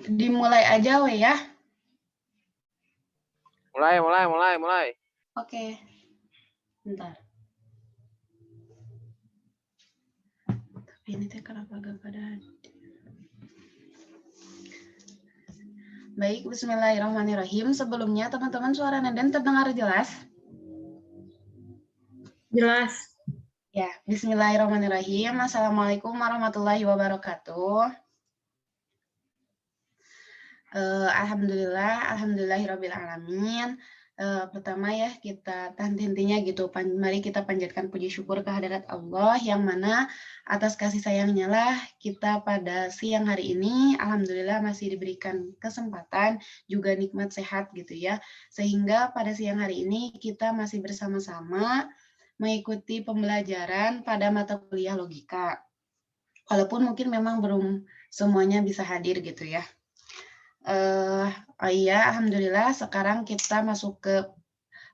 Dimulai aja we ya. Mulai. Oke, bentar. Tapi ini teh kenapa gak pada hadir? Baik, bismillahirrahmanirrahim. Sebelumnya teman-teman suara Nenden terdengar jelas? Jelas. Ya, bismillahirrahmanirrahim. Assalamualaikum warahmatullahi wabarakatuh. Alhamdulillahirrabbilalamin. Pertama ya kita henti-hentinya gitu, mari kita panjatkan puji syukur kehadirat Allah yang mana atas kasih sayangnya lah kita pada siang hari ini alhamdulillah masih diberikan kesempatan juga nikmat sehat gitu ya, sehingga pada siang hari ini kita masih bersama-sama mengikuti pembelajaran pada mata kuliah logika, walaupun mungkin memang belum semuanya bisa hadir gitu ya. Oh iya, alhamdulillah sekarang kita masuk ke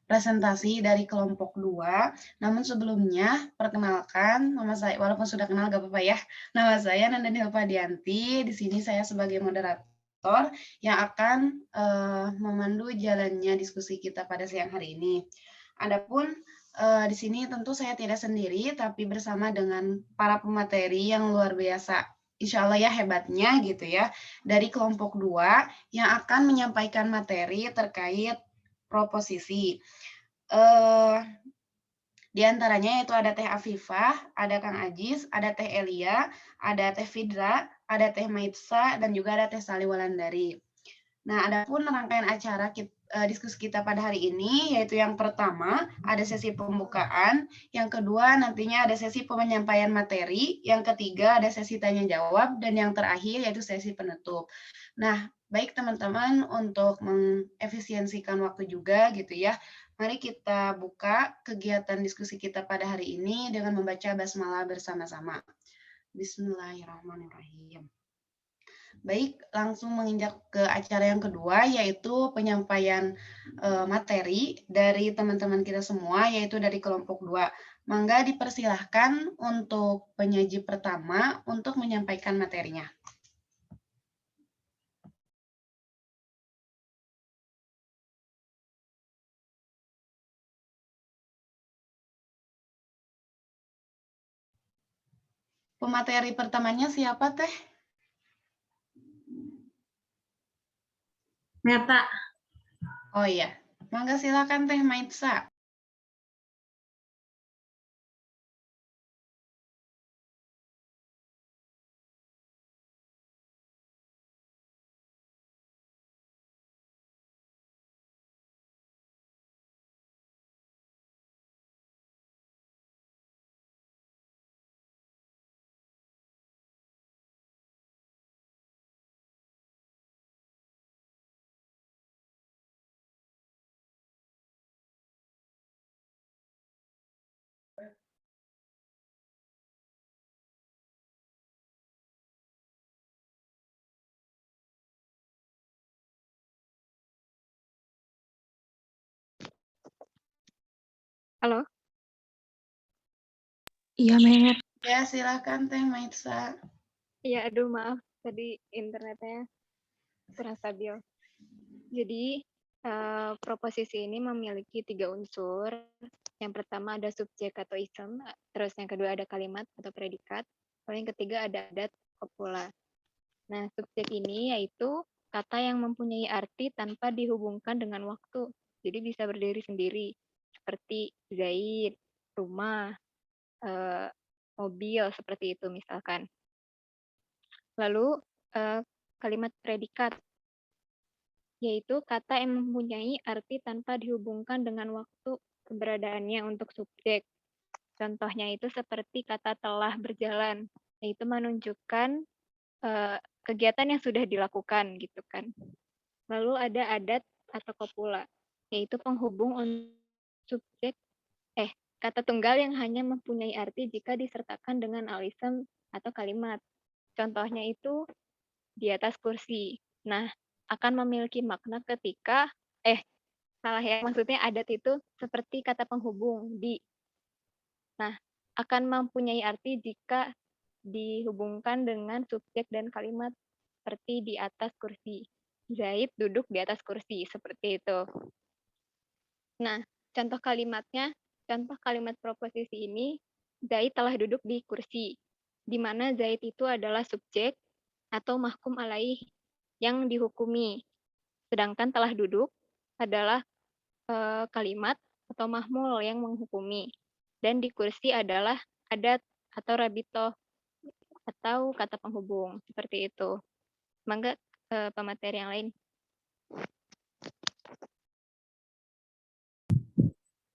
presentasi dari kelompok 2. Namun sebelumnya, perkenalkan nama saya, walaupun sudah kenal gak apa-apa ya. Nama saya Nandani Hilpadianti. Di sini saya sebagai moderator yang akan memandu jalannya diskusi kita pada siang hari ini. Adapun di sini tentu saya tidak sendiri, tapi bersama dengan para pemateri yang luar biasa. Insya Allah ya hebatnya gitu ya, dari kelompok 2 yang akan menyampaikan materi terkait proposisi. Di antaranya yaitu ada Teh Afifah, ada Kang Ajis, ada Teh Elia, ada Teh Fidra, ada Teh Maitsa, dan juga ada Teh Sali Walandari. Nah, adapun rangkaian acara diskusi kita pada hari ini, yaitu yang pertama ada sesi pembukaan, yang kedua nantinya ada sesi penyampaian materi, yang ketiga ada sesi tanya jawab, dan yang terakhir yaitu sesi penutup. Nah, baik teman-teman, untuk mengefisiensikan waktu juga gitu ya, mari kita buka kegiatan diskusi kita pada hari ini dengan membaca basmalah bersama-sama. Bismillahirrahmanirrahim. Baik, langsung menginjak ke acara yang kedua, yaitu penyampaian materi dari teman-teman kita semua, yaitu dari kelompok 2. Mangga dipersilahkan untuk penyaji pertama untuk menyampaikan materinya. Pemateri pertamanya siapa, Teh? Meta. Oh iya, mangga silakan Teh Maitsa. Halo? Iya, Met. Ya, silakan Teh Maitsa. Iya, aduh maaf. Tadi internetnya kurang stabil. Jadi, proposisi ini memiliki 3 unsur. Yang pertama ada subjek atau item, terus yang kedua ada kalimat atau predikat, lalu yang ketiga ada adat kopula. Nah, subjek ini yaitu kata yang mempunyai arti tanpa dihubungkan dengan waktu. Jadi bisa berdiri sendiri, seperti Zaid, rumah, mobil, seperti itu misalkan. Lalu kalimat predikat, yaitu kata yang mempunyai arti tanpa dihubungkan dengan waktu keberadaannya untuk subjek. Contohnya itu seperti kata telah berjalan, yaitu menunjukkan kegiatan yang sudah dilakukan gitu kan. Lalu ada adat atau kopula, yaitu penghubung subjek kata tunggal yang hanya mempunyai arti jika disertakan dengan alisem atau kalimat. Contohnya itu di atas kursi. Nah, akan memiliki makna ketika salah ya, maksudnya adat itu seperti kata penghubung di. Nah, akan mempunyai arti jika dihubungkan dengan subjek dan kalimat. seperti di atas kursi. Zaid duduk di atas kursi, seperti itu. Nah, contoh kalimat proposisi ini, Zaid telah duduk di kursi, di mana Zaid itu adalah subjek atau mahkum alaih yang dihukumi. Sedangkan telah duduk adalah kalimat atau mahmul yang menghukumi. Dan di kursi adalah adat atau rabitoh atau kata penghubung, seperti itu. Mangga pemateri yang lain.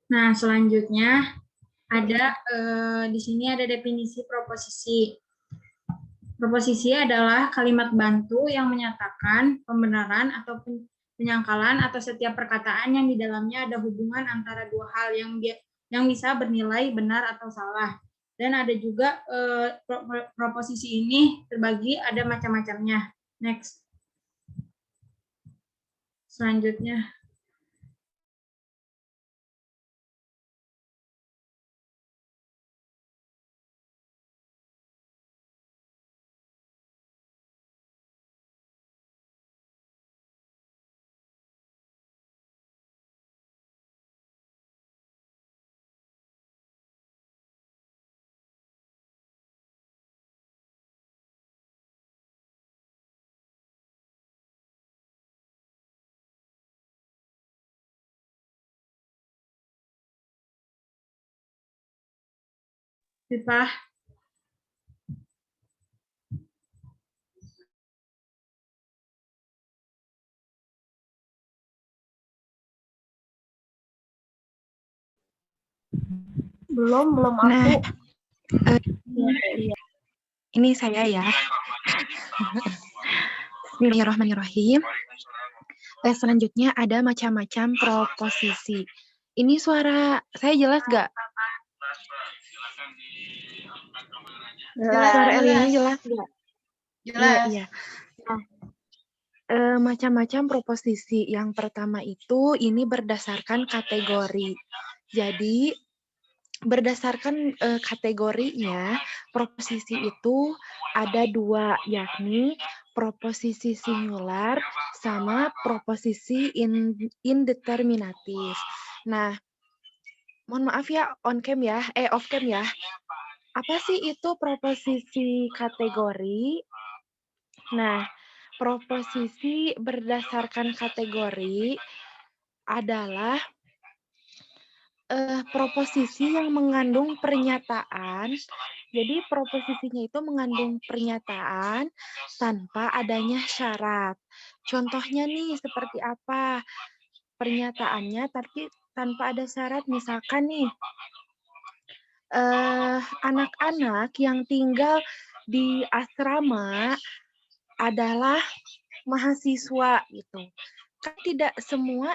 Nah, selanjutnya ada di sini ada definisi proposisi. Proposisi adalah kalimat bantu yang menyatakan pembenaran atau penyangkalan atau setiap perkataan yang di dalamnya ada hubungan antara dua hal yang bisa bernilai benar atau salah. Dan ada juga proposisi ini terbagi ada macam-macamnya. Next. Selanjutnya. Fifah. Belum aku. Nah, ini saya ya. Bismillahirrahmanirrahim. Selanjutnya ada macam-macam proposisi. Ini suara saya jelas nggak? Suara Eliana jelas nggak? Jelas. Iya. Nah, macam-macam proposisi. Yang pertama itu ini berdasarkan kategori. Jadi berdasarkan kategorinya, proposisi itu ada dua, yakni proposisi singular sama proposisi indeterminatif. Nah, mohon maaf ya, off cam ya. Apa sih itu proposisi kategori? Nah, proposisi berdasarkan kategori adalah proposisi yang mengandung pernyataan. Jadi proposisinya itu mengandung pernyataan tanpa adanya syarat. Contohnya nih seperti apa? Pernyataannya tapi tanpa ada syarat, misalkan nih anak-anak yang tinggal di asrama adalah mahasiswa gitu. Kan tidak semua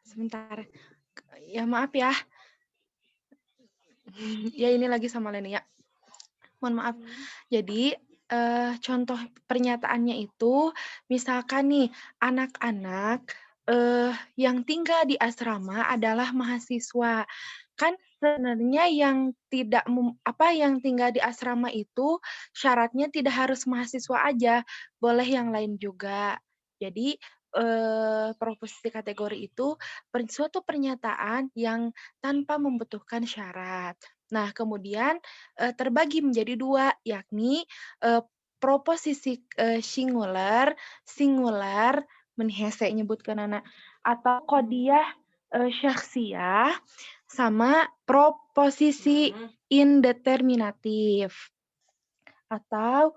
sebentar. Ya maaf ya. Ya ini lagi sama Leni ya. Mohon maaf. Jadi contoh pernyataannya itu misalkan nih anak-anak yang tinggal di asrama adalah mahasiswa. Kan sebenarnya yang yang tinggal di asrama itu syaratnya tidak harus mahasiswa aja, boleh yang lain juga. Jadi proposisi kategori itu suatu pernyataan yang tanpa membutuhkan syarat. Nah, kemudian terbagi menjadi dua, yakni proposisi singular, menihese nyebutkan anak, atau qadiyah syakhsiyah, sama proposisi indeterminatif, atau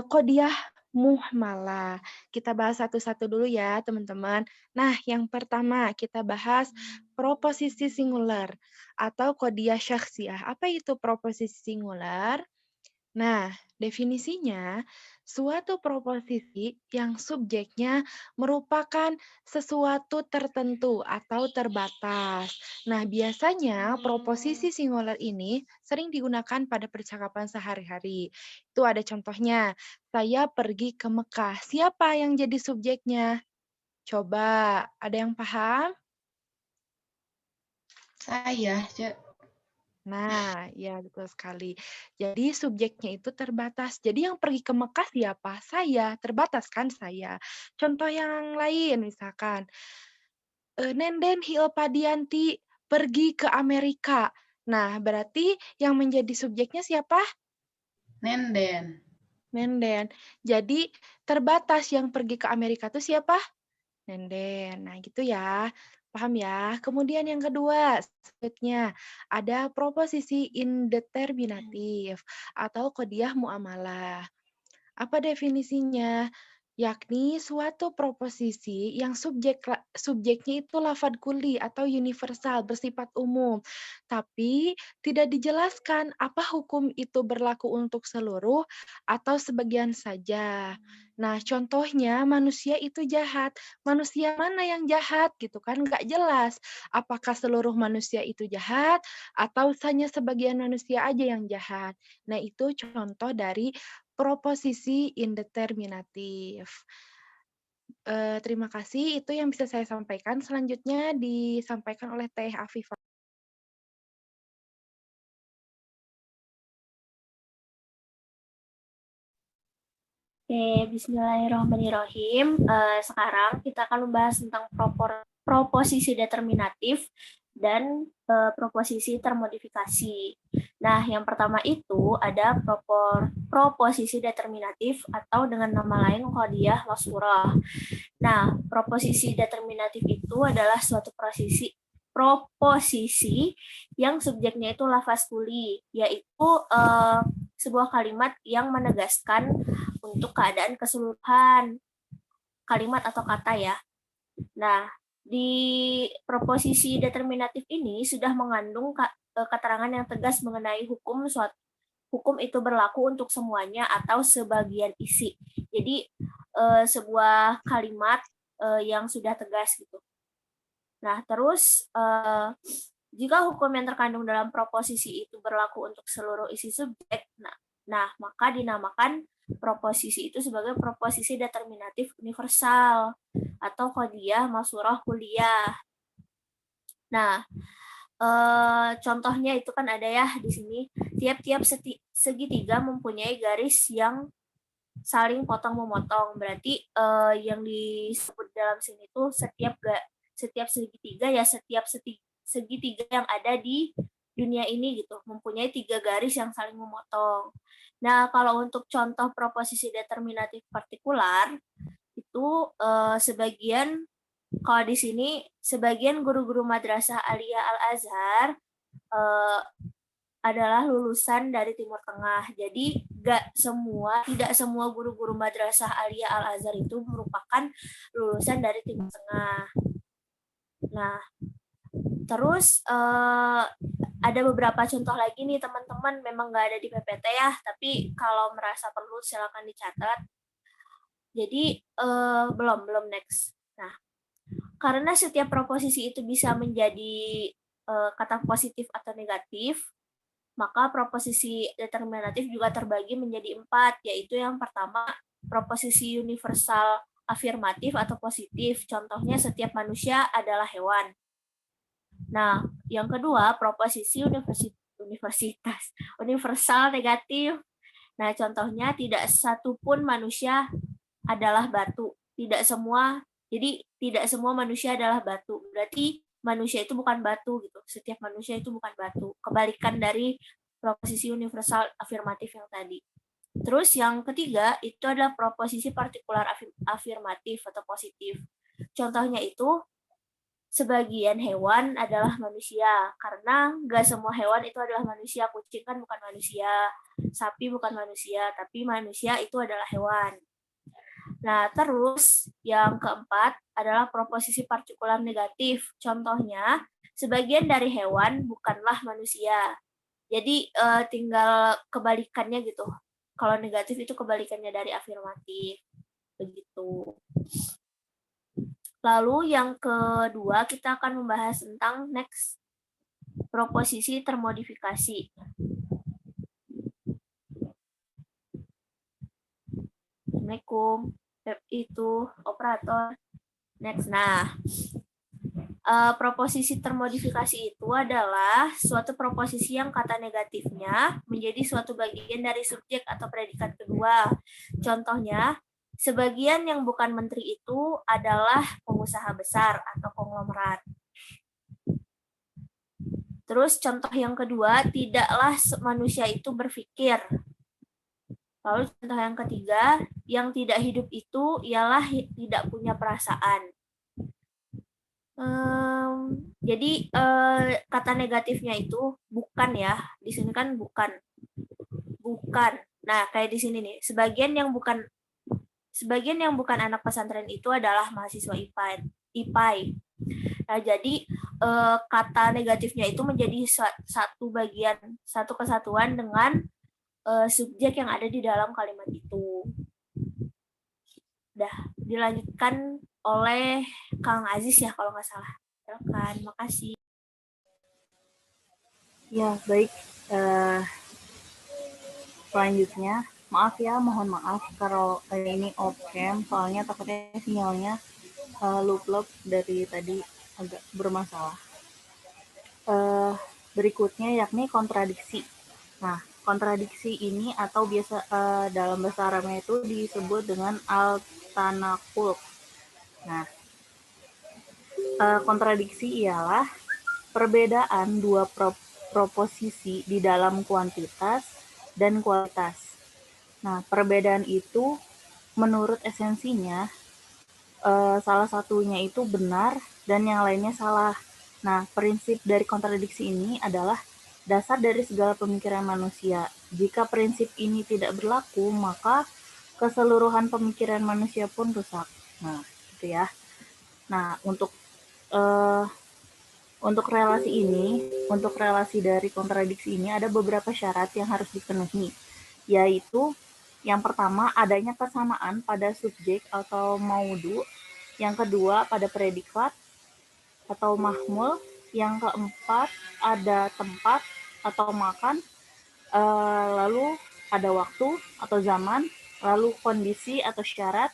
qadiyah muhmalah. Kita bahas satu-satu dulu ya, teman-teman. Nah, yang pertama kita bahas proposisi singular atau qadiyah syakhsiyah. Apa itu proposisi singular? Nah, definisinya suatu proposisi yang subjeknya merupakan sesuatu tertentu atau terbatas. Nah, biasanya proposisi singular ini sering digunakan pada percakapan sehari-hari. Itu ada contohnya, saya pergi ke Mekah. Siapa yang jadi subjeknya? Coba, ada yang paham? Saya, Cek. Nah, ya betul sekali. Jadi subjeknya itu terbatas. Jadi yang pergi ke Mekah siapa? Saya. Terbatas kan saya. Contoh yang lain misalkan, Nenden Hilpadianti pergi ke Amerika. Nah, berarti yang menjadi subjeknya siapa? Nenden. Nenden. Jadi terbatas yang pergi ke Amerika itu siapa? Nenden. Nah, gitu ya. Paham ya? Kemudian yang kedua, selanjutnya ada proposisi indeterminatif atau qadiyah muamalah. Apa definisinya? Yakni suatu proposisi yang subjeknya itu lafadz kuli atau universal, bersifat umum, tapi tidak dijelaskan apa hukum itu berlaku untuk seluruh atau sebagian saja. Nah, contohnya manusia itu jahat. Manusia mana yang jahat gitu kan? Nggak jelas. Apakah seluruh manusia itu jahat atau hanya sebagian manusia aja yang jahat? Nah, itu contoh dari proposisi indeterminatif. Terima kasih, itu yang bisa saya sampaikan. Selanjutnya disampaikan oleh Teh Afifah. Oke, bismillahirrahmanirrahim. Sekarang kita akan membahas tentang proposisi determinatif dan proposisi termodifikasi. Nah, yang pertama itu ada proposisi determinatif atau dengan nama lain qadiyah masurah. Nah, proposisi determinatif itu adalah suatu proposisi yang subjeknya itu lafaz kuli, yaitu sebuah kalimat yang menegaskan untuk keadaan keseluruhan kalimat atau kata ya. Nah, di proposisi determinatif ini sudah mengandung keterangan yang tegas mengenai hukum itu berlaku untuk semuanya atau sebagian isi. Jadi sebuah kalimat yang sudah tegas gitu. Nah, terus jika hukum yang terkandung dalam proposisi itu berlaku untuk seluruh isi subjek, nah maka dinamakan proposisi itu sebagai proposisi determinatif universal atau qadiyah masurah kuliah. Nah, contohnya itu kan ada ya di sini, tiap-tiap segitiga mempunyai garis yang saling potong-memotong. Berarti yang disebut dalam sini tuh setiap segitiga ya setiap segitiga yang ada di dunia ini gitu mempunyai 3 garis yang saling memotong. Nah, kalau untuk contoh proposisi determinatif partikular itu sebagian kalau di sini sebagian guru-guru madrasah Aliyah Al-Azhar adalah lulusan dari Timur Tengah. Jadi tidak semua guru-guru madrasah Aliyah Al-Azhar itu merupakan lulusan dari Timur Tengah. Nah, terus ada beberapa contoh lagi nih teman-teman, memang nggak ada di PPT ya, tapi kalau merasa perlu silakan dicatat. Jadi belum next. Nah, karena setiap proposisi itu bisa menjadi kata positif atau negatif, maka proposisi determinatif juga terbagi menjadi 4, yaitu yang pertama proposisi universal afirmatif atau positif, contohnya setiap manusia adalah hewan. Nah, yang kedua proposisi universal negatif. Nah, contohnya tidak satupun manusia adalah batu. Jadi tidak semua manusia adalah batu. Berarti manusia itu bukan batu gitu. Setiap manusia itu bukan batu. Kebalikan dari proposisi universal afirmatif yang tadi. Terus yang ketiga itu adalah proposisi partikular afirmatif atau positif. Contohnya itu sebagian hewan adalah manusia, karena nggak semua hewan itu adalah manusia. Kucing kan bukan manusia, sapi bukan manusia, tapi manusia itu adalah hewan. Nah, terus yang keempat adalah proposisi partikular negatif. Contohnya, sebagian dari hewan bukanlah manusia. Jadi tinggal kebalikannya gitu. Kalau negatif itu kebalikannya dari afirmatif. Begitu. Lalu yang kedua kita akan membahas tentang next proposisi termodifikasi. Assalamualaikum. Itu operator. Next. Nah, Proposisi termodifikasi itu adalah suatu proposisi yang kata negatifnya menjadi suatu bagian dari subjek atau predikat kedua. Contohnya, sebagian yang bukan menteri itu adalah pengusaha besar atau konglomerat. Terus contoh yang kedua, tidaklah manusia itu berpikir. Lalu contoh yang ketiga, yang tidak hidup itu ialah tidak punya perasaan. Jadi kata negatifnya itu bukan ya, di sini kan bukan. Nah kayak di sini nih, sebagian yang bukan anak pesantren itu adalah mahasiswa IPAI. Nah jadi kata negatifnya itu menjadi satu kesatuan dengan subjek yang ada di dalam kalimat itu. Udah dilanjutkan oleh Kang Aziz ya kalau nggak salah. Silakan, makasih. Ya, baik. Selanjutnya, maaf ya, mohon maaf kalau ini off-cam, soalnya takutnya sinyalnya loop dari tadi agak bermasalah. Berikutnya yakni kontradiksi. Nah, kontradiksi ini atau biasa dalam bahasa Arabnya itu disebut dengan al-tanaqul. Nah, kontradiksi ialah perbedaan dua proposisi di dalam kuantitas dan kualitas. Nah, perbedaan itu menurut esensinya salah satunya itu benar dan yang lainnya salah. Nah, prinsip dari kontradiksi ini adalah dasar dari segala pemikiran manusia. Jika prinsip ini tidak berlaku, maka keseluruhan pemikiran manusia pun rusak. Nah, gitu ya. Nah, untuk relasi dari kontradiksi ini ada beberapa syarat yang harus dipenuhi, yaitu yang pertama adanya kesamaan pada subjek atau maudu, yang kedua pada predikat atau mahmul, yang keempat ada tempat atau makan, lalu ada waktu atau zaman, lalu kondisi atau syarat,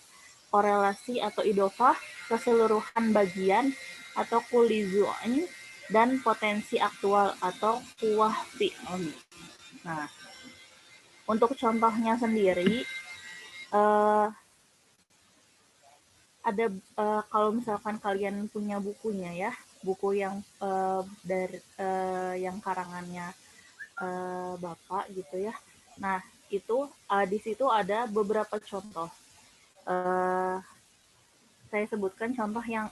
korelasi atau idofah, keseluruhan bagian atau kulizu'in, dan potensi aktual atau kuah fi'li. Nah, untuk contohnya sendiri, ada kalau misalkan kalian punya bukunya ya, buku yang yang karangannya Bapak gitu ya. Nah, itu di situ ada beberapa contoh. Saya sebutkan contoh yang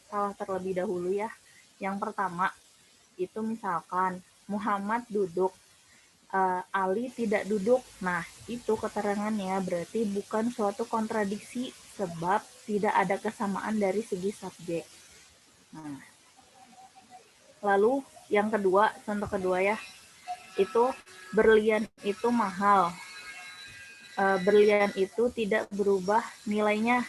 salah terlebih dahulu ya. Yang pertama, itu misalkan Muhammad duduk, Ali tidak duduk. Nah, itu keterangannya berarti bukan suatu kontradiksi sebab tidak ada kesamaan dari segi subjek. Nah, lalu yang kedua, contoh kedua ya, itu berlian itu mahal. Berlian itu tidak berubah nilainya.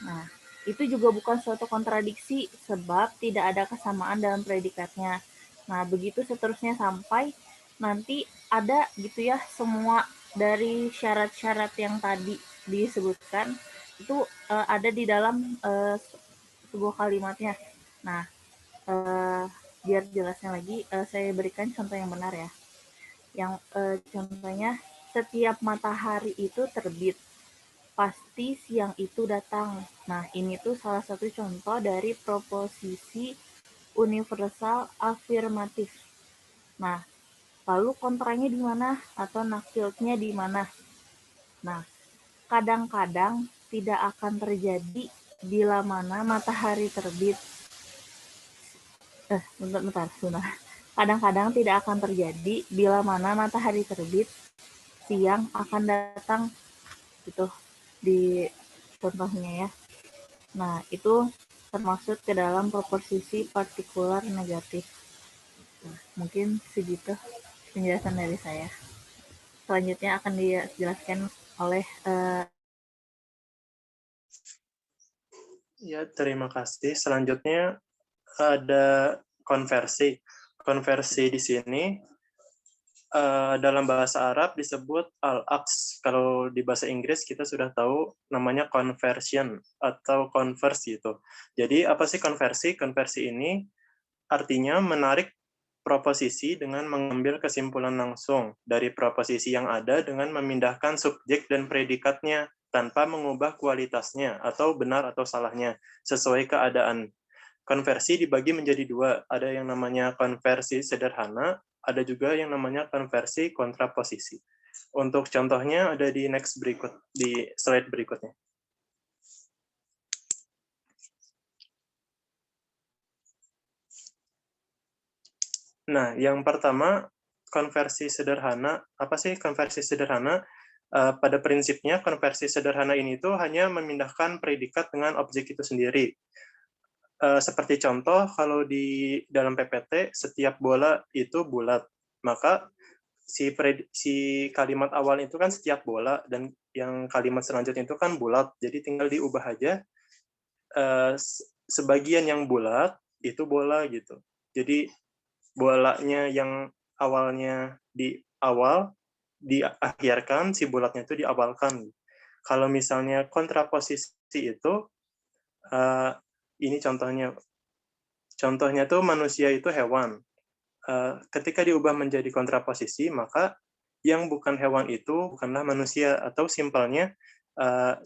Nah, itu juga bukan suatu kontradiksi sebab tidak ada kesamaan dalam predikatnya. Nah, begitu seterusnya sampai nanti ada gitu ya, semua dari syarat-syarat yang tadi disebutkan itu ada di dalam sebuah kalimatnya. Nah, biar jelasnya lagi, saya berikan contoh yang benar ya. Yang contohnya, setiap matahari itu terbit, pasti siang itu datang. Nah, ini tuh salah satu contoh dari proposisi universal afirmatif. Nah, lalu kontranya di mana atau nakilnya di mana? Nah, kadang-kadang tidak akan terjadi bila mana matahari terbit. Bentar. Kadang-kadang tidak akan terjadi bila mana matahari terbit, siang akan datang. Gitu di contohnya ya. Nah, itu termasuk ke dalam proposisi partikular negatif. Nah, mungkin segitu penjelasan dari saya. Selanjutnya akan dijelaskan oleh Ya, terima kasih. Selanjutnya ada konversi. Konversi di sini dalam bahasa Arab disebut al-aqs. Kalau di bahasa Inggris kita sudah tahu namanya conversion atau converse gitu. Jadi apa sih konversi? Konversi ini artinya menarik proposisi dengan mengambil kesimpulan langsung dari proposisi yang ada dengan memindahkan subjek dan predikatnya tanpa mengubah kualitasnya atau benar atau salahnya sesuai keadaan. Konversi dibagi menjadi dua, ada yang namanya konversi sederhana, ada juga yang namanya konversi kontraposisi. Untuk contohnya ada di di slide berikutnya. Nah, yang pertama, konversi sederhana. Apa sih konversi sederhana? Pada prinsipnya, konversi sederhana ini tuh hanya memindahkan predikat dengan objek itu sendiri. Seperti contoh, kalau di dalam PPT, setiap bola itu bulat. Maka si kalimat awal itu kan setiap bola, dan yang kalimat selanjutnya itu kan bulat. Jadi tinggal diubah aja, sebagian yang bulat itu bola gitu. Jadi bolanya yang awalnya di awal diakhirkan, si bulatnya itu diawalkan. Kalau misalnya kontraposisi itu, ini contohnya tuh manusia itu hewan. Ketika diubah menjadi kontraposisi, maka yang bukan hewan itu bukanlah manusia, atau simpelnya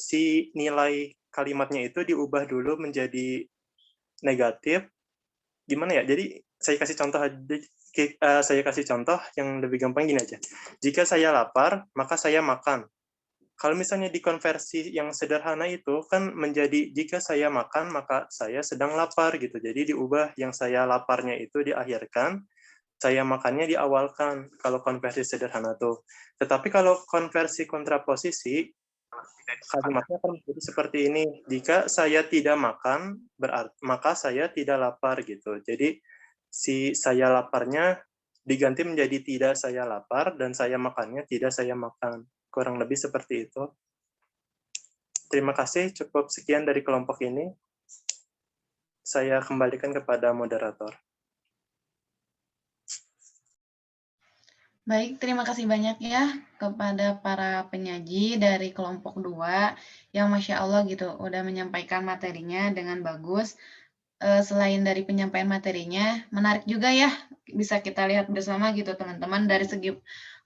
si nilai kalimatnya itu diubah dulu menjadi negatif. Gimana ya? Jadi saya kasih contoh yang lebih gampang gini aja. Jika saya lapar, maka saya makan. Kalau misalnya dikonversi yang sederhana itu kan menjadi jika saya makan, maka saya sedang lapar gitu. Jadi diubah yang saya laparnya itu diakhirkan, saya makannya diawalkan kalau konversi sederhana tuh. Tetapi kalau konversi kontraposisi, kalimatnya kan menjadi seperti ini. Jika saya tidak makan, maka saya tidak lapar gitu. Jadi si saya laparnya diganti menjadi tidak saya lapar, dan saya makannya tidak saya makan. Kurang lebih seperti itu. Terima kasih, cukup sekian dari kelompok ini. Saya kembalikan kepada moderator. Baik, terima kasih banyak ya kepada para penyaji dari kelompok 2 yang Masya Allah gitu udah menyampaikan materinya dengan bagus. Selain dari penyampaian materinya, menarik juga ya, bisa kita lihat bersama gitu teman-teman, dari segi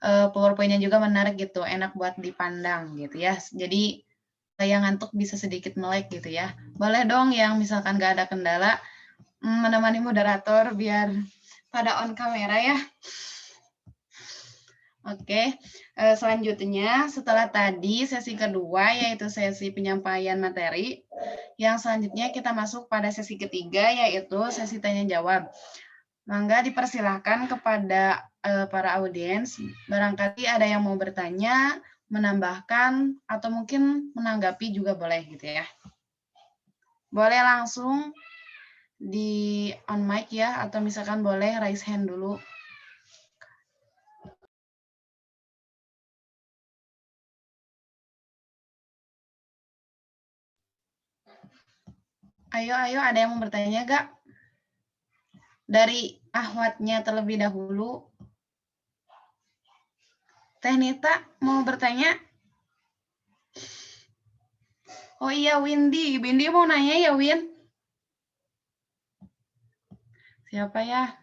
PowerPoint-nya juga menarik gitu, enak buat dipandang gitu ya. Jadi yang ngantuk bisa sedikit melek gitu ya. Boleh dong yang misalkan nggak ada kendala, menemani moderator biar pada on kamera ya. Oke, selanjutnya setelah tadi sesi kedua yaitu sesi penyampaian materi, yang selanjutnya kita masuk pada sesi ketiga yaitu sesi tanya jawab. Mangga dipersilahkan kepada para audiens, barangkali ada yang mau bertanya, menambahkan, atau mungkin menanggapi juga boleh gitu ya. Boleh langsung di on mic ya, atau misalkan boleh raise hand dulu. Ayo, ada yang mau bertanya gak? Dari Ahwadnya terlebih dahulu. Teh Nita mau bertanya? Oh iya, Windy mau nanya ya, Win? Siapa ya?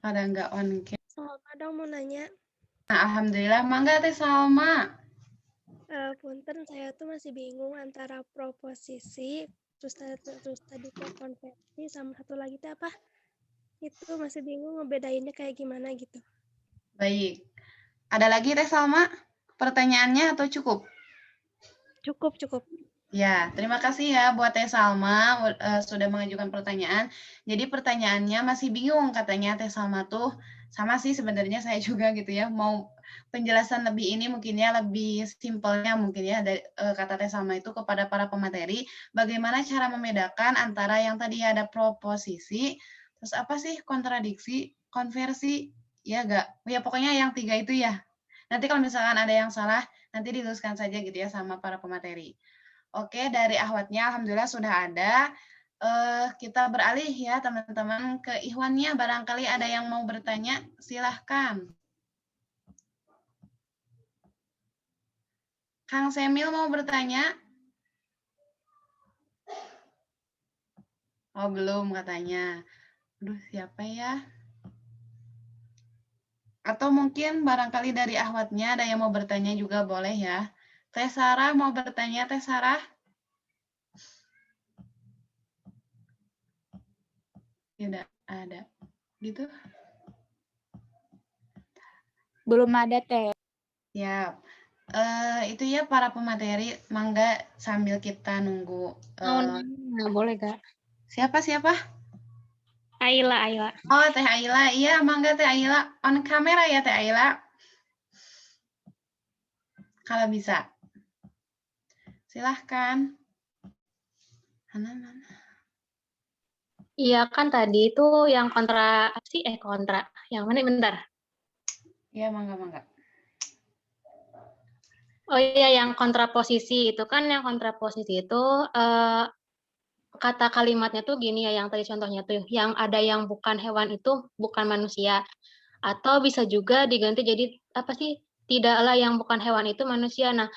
Pada nggak on cam. Salma dong mau nanya. Nah, alhamdulillah, mangga Teh Salma. Punten, saya tuh masih bingung antara proposisi, terus tadi konversi, sama satu lagi teh apa? Itu masih bingung ngebedainnya kayak gimana gitu. Baik. Ada lagi Teh Salma? Pertanyaannya atau cukup? Cukup. Ya, terima kasih ya buat Teh Salma sudah mengajukan pertanyaan. Jadi pertanyaannya masih bingung katanya Teh Salma tuh. Sama sih sebenarnya saya juga gitu ya. Mau penjelasan lebih ini mungkin ya lebih simpelnya mungkin ya dari kata Teh Salma itu kepada para pemateri. Bagaimana cara membedakan antara yang tadi ada proposisi, terus apa sih kontradiksi, konversi, ya enggak? Ya pokoknya yang 3 itu ya. Nanti kalau misalkan ada yang salah, nanti diluruskan saja gitu ya sama para pemateri. Oke, dari Ahwadnya alhamdulillah sudah ada. Kita beralih ya teman-teman ke Ihwannya. Barangkali ada yang mau bertanya, silahkan. Kang Semil mau bertanya? Oh, belum katanya. Aduh, siapa ya? Atau mungkin barangkali dari ahwatnya ada yang mau bertanya juga boleh ya. Teh Sarah mau bertanya, Teh Sarah? Tidak ada. Gitu? Belum ada teh. Siap. Itu ya para pemateri, mangga sambil kita nunggu. Mau nanya, boleh gak? Siapa? Aila. Oh, Teh Aila. Iya, mangga Teh Aila. On kamera ya, Teh Aila. Kalau bisa. Silahkan. Mana? Iya kan tadi itu yang kontra, apa sih? Kontra. Yang mana? Bentar. Iya, mangga. Oh iya, yang kontraposisi itu kan yang kontraposisi itu kata kalimatnya tuh gini ya, yang tadi contohnya tuh, yang ada yang bukan hewan itu bukan manusia. Atau bisa juga diganti jadi apa sih? Tidaklah yang bukan hewan itu manusia. Nah,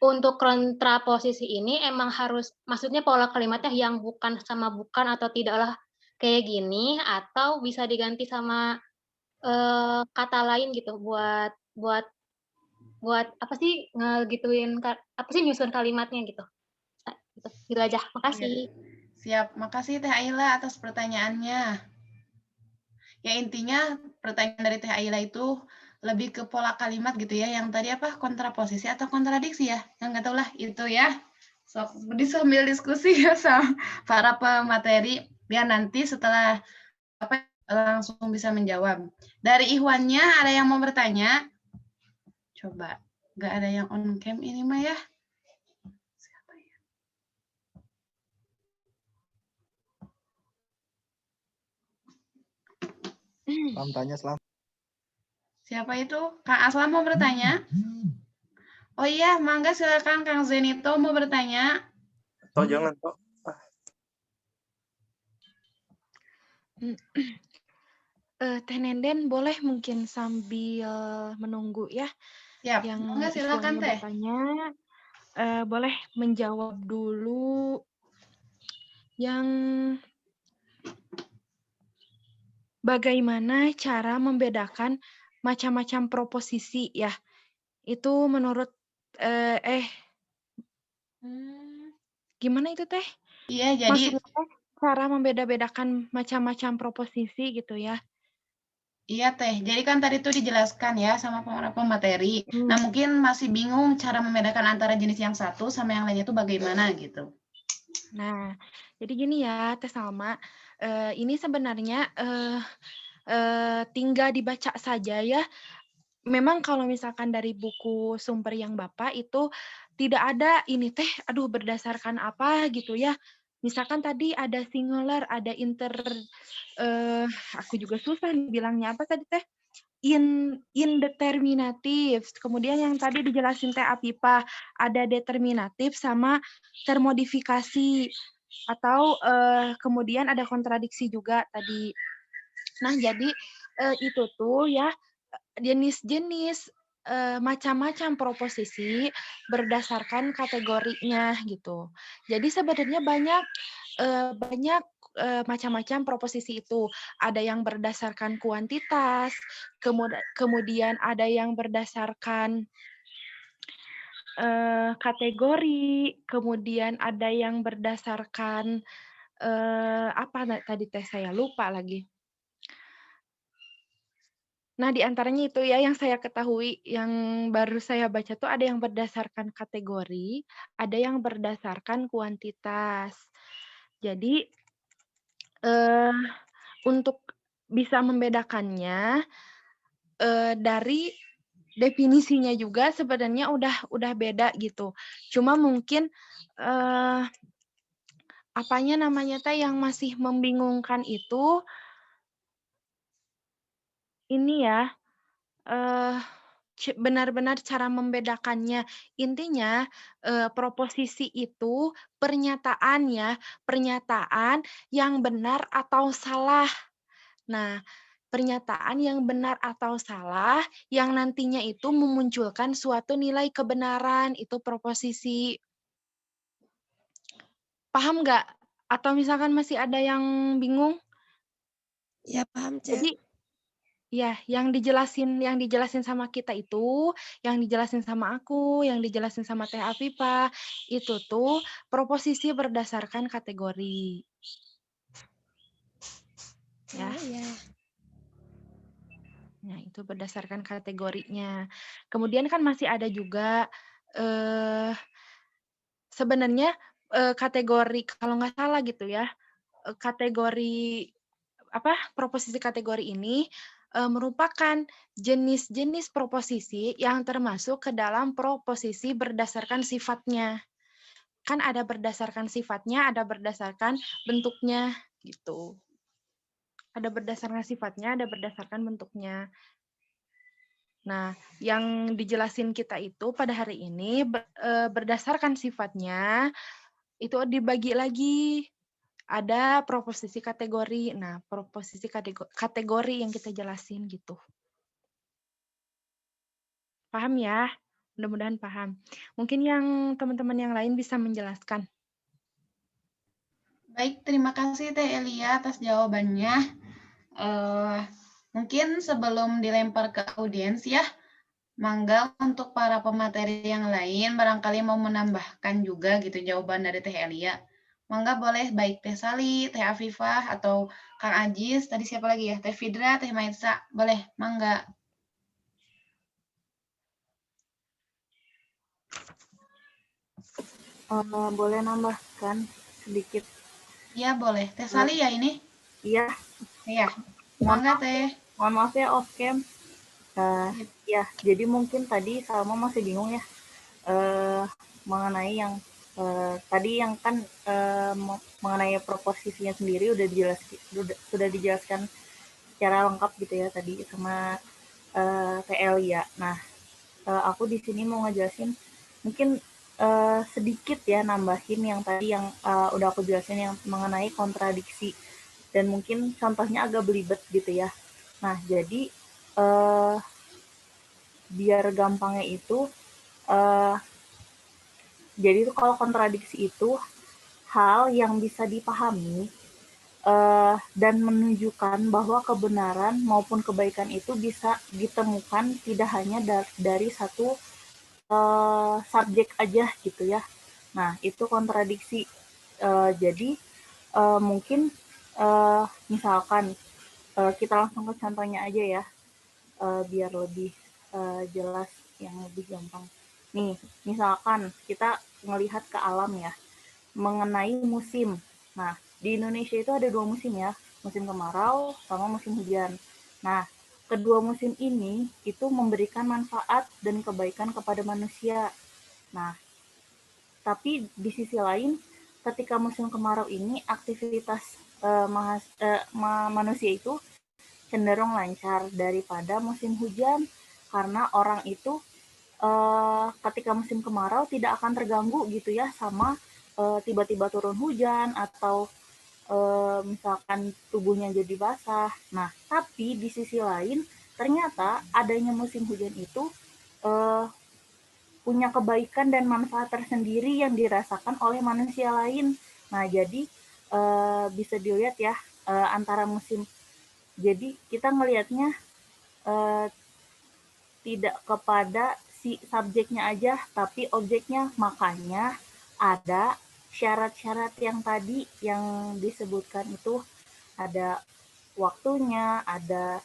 untuk kontraposisi ini emang harus, maksudnya pola kalimatnya yang bukan sama bukan atau tidaklah kayak gini, atau bisa diganti sama kata lain gitu buat apa sih ngegituin apa sih nyusun kalimatnya gitu. Nah, gitu aja. Makasih. Siap. Makasih Teh Aila atas pertanyaannya. Ya intinya pertanyaan dari Teh Aila itu lebih ke pola kalimat gitu ya. Yang tadi apa? Kontraposisi atau kontradiksi ya? Yang nggak tahu lah itu ya. Sambil diskusi ya sama para pemateri biar nanti setelah apa langsung bisa menjawab. Dari Ihwannya ada yang mau bertanya? Coba. Nggak ada yang on cam ini mah ya. Siapa ya? Siapa itu? Kang Aslam mau bertanya? Oh iya, mangga silakan Kang Zenito mau bertanya. Toh jangan, Toh. Teh Nenden boleh mungkin sambil menunggu ya. Siap. Yang Mangga silakan Ihwannya Teh. bertanya, boleh menjawab dulu yang bagaimana cara membedakan macam-macam proposisi ya. Itu menurut gimana itu Teh? Iya, jadi Maksudnya cara membeda-bedakan macam-macam proposisi gitu ya. iya Teh. Jadi kan tadi tuh dijelaskan ya sama para pemateri. Nah, mungkin masih bingung cara membedakan antara jenis yang satu sama yang lainnya itu bagaimana gitu. Nah, jadi gini ya Teh Salma, ini sebenarnya tinggal dibaca saja ya. Memang kalau misalkan dari buku sumber yang Bapak itu tidak ada ini Teh, aduh berdasarkan apa gitu ya. Misalkan tadi ada singular, ada aku juga susah nih bilangnya apa tadi Teh? Indeterminatif. Kemudian yang tadi dijelasin Teh Afifa, ada determinatif sama termodifikasi. Atau kemudian ada kontradiksi juga tadi. Nah, jadi itu tuh ya jenis-jenis macam-macam proposisi berdasarkan kategorinya gitu. Jadi sebenarnya banyak macam-macam proposisi itu. Ada yang berdasarkan kuantitas, kemudian ada yang berdasarkan kategori, kemudian ada yang berdasarkan apa tadi Teh saya lupa lagi. Nah, di antaranya itu ya yang saya ketahui, yang baru saya baca tuh ada yang berdasarkan kategori, ada yang berdasarkan kuantitas. Jadi, untuk bisa membedakannya, dari definisinya juga sebenarnya udah beda gitu. Cuma mungkin, apanya namanya teh yang masih membingungkan itu ini ya, benar-benar cara membedakannya. Intinya, proposisi itu pernyataan yang benar atau salah. Nah, pernyataan yang benar atau salah yang nantinya itu memunculkan suatu nilai kebenaran, itu proposisi. Paham nggak? Atau misalkan masih ada yang bingung? Ya, paham, Cek. Jadi, ya, yang dijelasin sama kita itu, yang dijelasin sama aku, yang dijelasin sama Teh Afifah, itu tuh proposisi berdasarkan kategori. Ya. Oh, iya. Nah, itu berdasarkan kategorinya. Kemudian kan masih ada juga sebenarnya kategori, kalau nggak salah gitu ya, kategori proposisi kategori ini merupakan jenis-jenis proposisi yang termasuk ke dalam proposisi berdasarkan sifatnya. Kan ada berdasarkan sifatnya, ada berdasarkan bentuknya gitu. Ada berdasarkan sifatnya, ada berdasarkan bentuknya. Nah, yang dijelasin kita itu pada hari ini berdasarkan sifatnya itu dibagi lagi. Ada proposisi kategori. Nah, proposisi kategori yang kita jelasin gitu. Paham ya? Mudah-mudahan paham. Mungkin yang teman-teman yang lain bisa menjelaskan. Baik, terima kasih Teh Elia atas jawabannya. Mungkin sebelum dilempar ke audiens ya, mangga untuk para pemateri yang lain barangkali mau menambahkan juga gitu jawaban dari Teh Elia. Mangga boleh baik Teh Sali, Teh Afifah, atau Kang Ajis, tadi siapa lagi ya? Teh Fidra, Teh Maitsa, boleh, mangga. Boleh nambahkan sedikit? Iya, boleh. Teh Sali ya ini? Iya. Iya, mangga Teh. Mohon maaf ya off cam. Ya, jadi mungkin tadi Salma masih bingung ya mengenai yang tadi yang kan mengenai proposisinya sendiri sudah dijelaskan secara lengkap gitu ya tadi sama Teh Elia. Nah, aku di sini mau ngejelasin mungkin sedikit ya nambahin yang tadi yang udah aku jelasin yang mengenai kontradiksi dan mungkin contohnya agak belibet gitu ya. Nah, jadi biar gampangnya itu jadi kalau kontradiksi itu hal yang bisa dipahami dan menunjukkan bahwa kebenaran maupun kebaikan itu bisa ditemukan tidak hanya dari satu subjek aja gitu ya. Nah, itu kontradiksi. Jadi mungkin misalkan kita langsung ke contohnya aja ya, biar lebih jelas, yang lebih gampang. Nih, misalkan kita ngelihat ke alam ya, mengenai musim. Nah, di Indonesia itu ada 2 musim ya, musim kemarau sama musim hujan. Nah, kedua musim ini itu memberikan manfaat dan kebaikan kepada manusia. Nah, tapi di sisi lain, ketika musim kemarau ini aktivitas manusia itu cenderung lancar daripada musim hujan, karena orang itu ketika musim kemarau tidak akan terganggu gitu ya sama tiba-tiba turun hujan atau misalkan tubuhnya jadi basah. Nah, tapi di sisi lain ternyata adanya musim hujan itu punya kebaikan dan manfaat tersendiri yang dirasakan oleh manusia lain. Nah, jadi bisa dilihat ya antara musim. Jadi kita ngelihatnya tidak kepada si subjeknya aja, tapi objeknya. Makanya ada syarat-syarat yang tadi yang disebutkan itu, ada waktunya, ada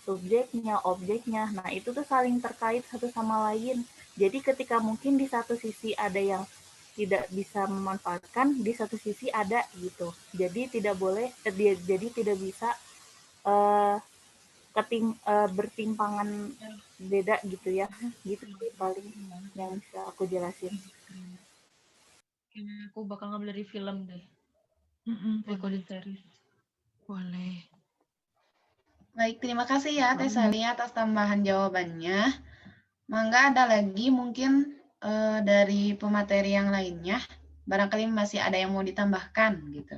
subjeknya, objeknya. Nah, itu tuh saling terkait satu sama lain. Jadi ketika mungkin di satu sisi ada yang tidak bisa memanfaatkan, di satu sisi ada gitu. Jadi tidak boleh, jadi tidak bisa bertimpangan beda gitu ya. Gitu sih paling yang bisa aku jelasin. Kayaknya aku bakal ngambil dari film deh. Recorded series. Boleh. Baik, terima kasih ya Teh Sali atas tambahan jawabannya. Mangga ada lagi mungkin dari pemateri yang lainnya. Barangkali masih ada yang mau ditambahkan gitu.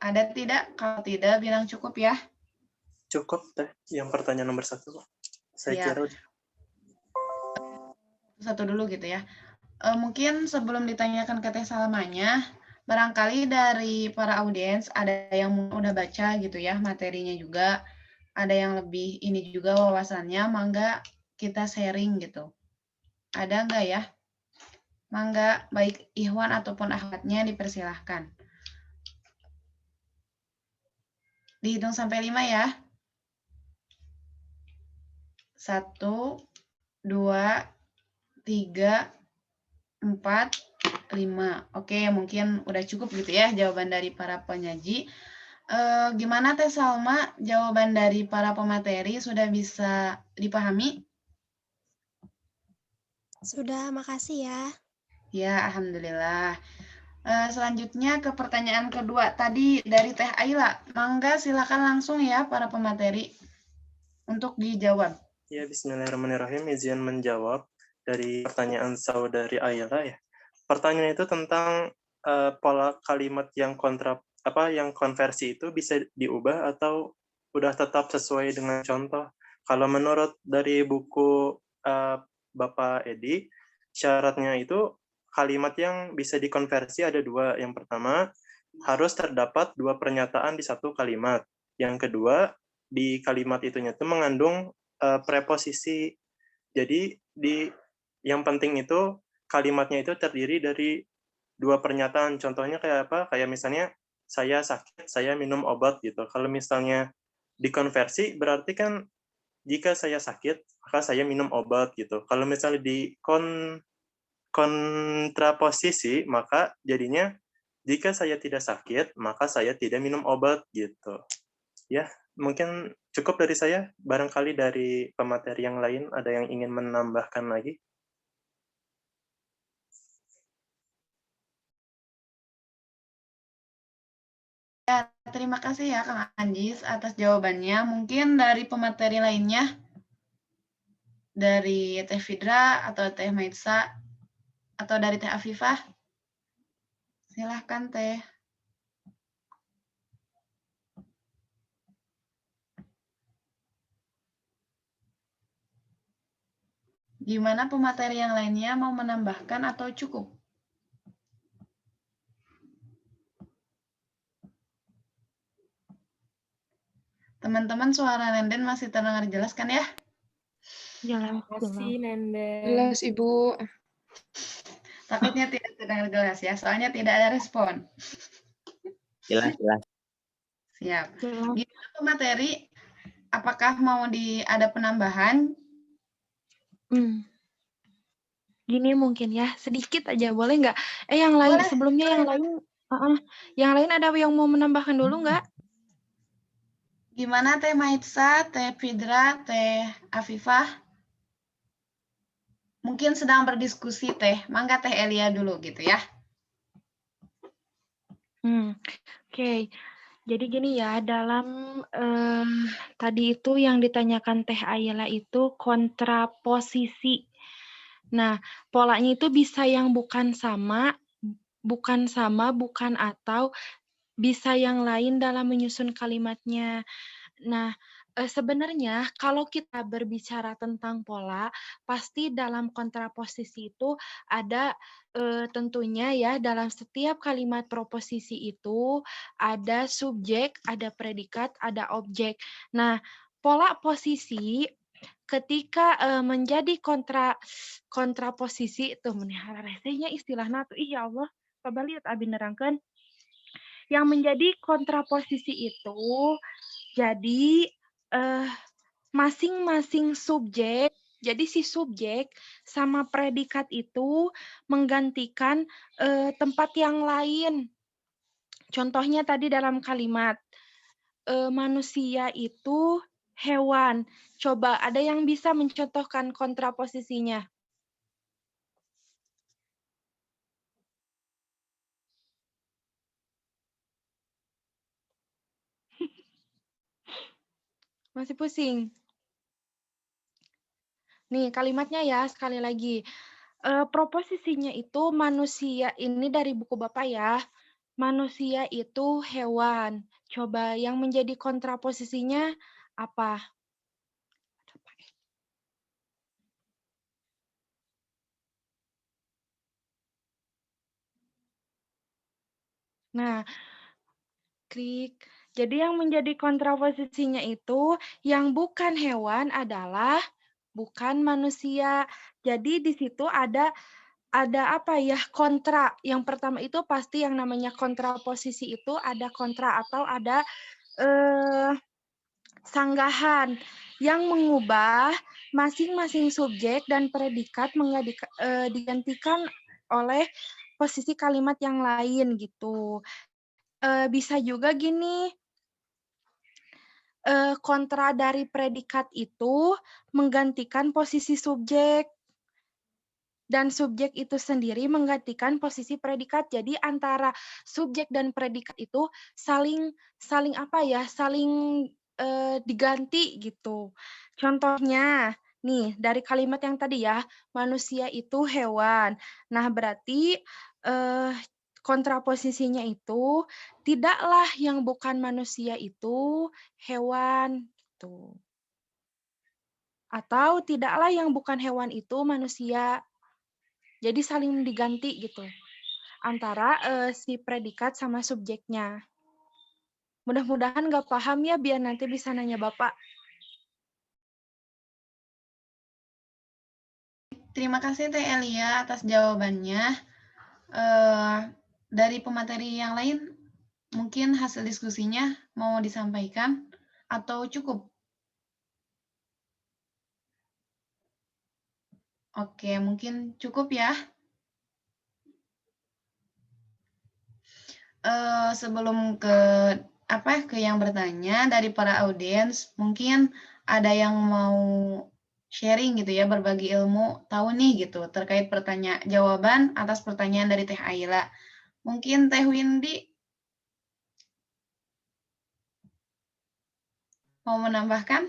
Ada tidak? Kalau tidak, bilang cukup ya. Cukup teh, yang pertanyaan nomor 1. Saya Siap. kira udah. Satu dulu gitu ya. Mungkin sebelum ditanyakan ke Teh Salmanya, barangkali dari para audiens ada yang udah baca gitu ya materinya juga, ada yang lebih ini juga wawasannya, mangga kita sharing gitu. Ada nggak ya? Mangga baik Ikhwan ataupun akhwatnya dipersilahkan. Dihitung sampai 5 ya. 1, 2, 3, 4, 5. Oke, mungkin udah cukup gitu ya jawaban dari para penyaji. Gimana Teh Salma, jawaban dari para pemateri sudah bisa dipahami? Sudah, makasih ya. Ya, alhamdulillah. Selanjutnya ke pertanyaan kedua tadi dari Teh Aila. Mangga silakan langsung ya para pemateri untuk dijawab. Ya, bismillahirrahmanirrahim. Izin menjawab dari pertanyaan saudari Ayla ya. Pertanyaan itu tentang pola kalimat yang yang konversi itu bisa diubah atau udah tetap sesuai dengan contoh. Kalau menurut dari buku Bapak Edi, syaratnya itu kalimat yang bisa dikonversi ada 2. Yang pertama, harus terdapat 2 pernyataan di satu kalimat. Yang kedua, di kalimat itunya itu mengandung preposisi. Jadi yang penting itu kalimatnya itu terdiri dari 2 pernyataan. Contohnya kayak apa? Kayak misalnya saya sakit, saya minum obat gitu. Kalau misalnya dikonversi berarti kan jika saya sakit, maka saya minum obat gitu. Kalau misalnya di kontraposisi, maka jadinya jika saya tidak sakit, maka saya tidak minum obat gitu. Ya, mungkin cukup dari saya. Barangkali dari pemateri yang lain ada yang ingin menambahkan lagi. Ya, terima kasih ya Kang Anjis atas jawabannya. Mungkin dari pemateri lainnya, dari Teh Fidra atau Teh Maitsa atau dari Teh Afifah. Silahkan Teh. Gimana pemateri yang lainnya mau menambahkan atau cukup? Teman-teman suara Nenden masih terdengar jelas kan ya? Jelas, Makasih, Nenden. jelas Ibu. Takutnya tidak terdengar jelas ya, soalnya tidak ada respon. Jelas, jelas. Siap. Jelas. Gimana pemateri? Apakah mau ada penambahan? Gini mungkin ya, sedikit aja boleh nggak? Yang lain Boleh, sebelumnya yang lain ada yang mau menambahkan dulu nggak? Gimana Teh Maitsa, Teh Fidra, Teh Afifah? Mungkin sedang berdiskusi Teh. Mangga Teh Elia dulu gitu ya. Oke. Jadi gini ya, dalam tadi itu yang ditanyakan Teh Ayla itu kontraposisi. Nah, polanya itu bisa yang bukan sama, bukan atau bisa yang lain dalam menyusun kalimatnya. Nah, sebenarnya kalau kita berbicara tentang pola, pasti dalam kontraposisi itu ada tentunya ya dalam setiap kalimat proposisi itu ada subjek, ada predikat, ada objek. Nah, pola posisi ketika menjadi kontraposisi tuh menihara resenya istilahnya tuh ya Allah, coba lihat abi nerangkeun. Yang menjadi kontraposisi itu jadi masing-masing subjek, jadi si subjek sama predikat itu menggantikan tempat yang lain. Contohnya tadi dalam kalimat manusia itu hewan. Coba ada yang bisa mencontohkan kontraposisinya? Masih pusing? Nih kalimatnya ya sekali lagi. Proposisinya itu manusia ini dari buku Bapak ya. manusia itu hewan. Coba yang menjadi kontraposisinya apa? Nah, klik. Jadi yang menjadi kontraposisinya itu yang bukan hewan adalah bukan manusia. Jadi di situ ada apa ya, kontra. Yang pertama itu pasti yang namanya kontraposisi itu ada kontra atau ada sanggahan yang mengubah masing-masing subjek dan predikat digantikan oleh posisi kalimat yang lain gitu. Bisa juga gini, kontra dari predikat itu menggantikan posisi subjek. Dan subjek itu sendiri menggantikan posisi predikat. Jadi antara subjek dan predikat itu saling apa ya? Saling diganti gitu. Contohnya nih dari kalimat yang tadi ya, manusia itu hewan. Nah, berarti kontraposisinya itu tidaklah yang bukan manusia itu hewan gitu. Atau tidaklah yang bukan hewan itu manusia. Jadi saling diganti gitu antara si predikat sama subjeknya. Mudah-mudahan nggak paham ya, biar nanti bisa nanya Bapak. Terima kasih Teh Elia atas jawabannya. Dari pemateri yang lain, mungkin hasil diskusinya mau disampaikan atau cukup? Oke, mungkin cukup ya. Sebelum ke yang bertanya dari para audiens, mungkin ada yang mau sharing gitu ya, berbagi ilmu, tahu nih gitu terkait jawaban atas pertanyaan dari Teh Aila. Mungkin Teh Windy mau menambahkan?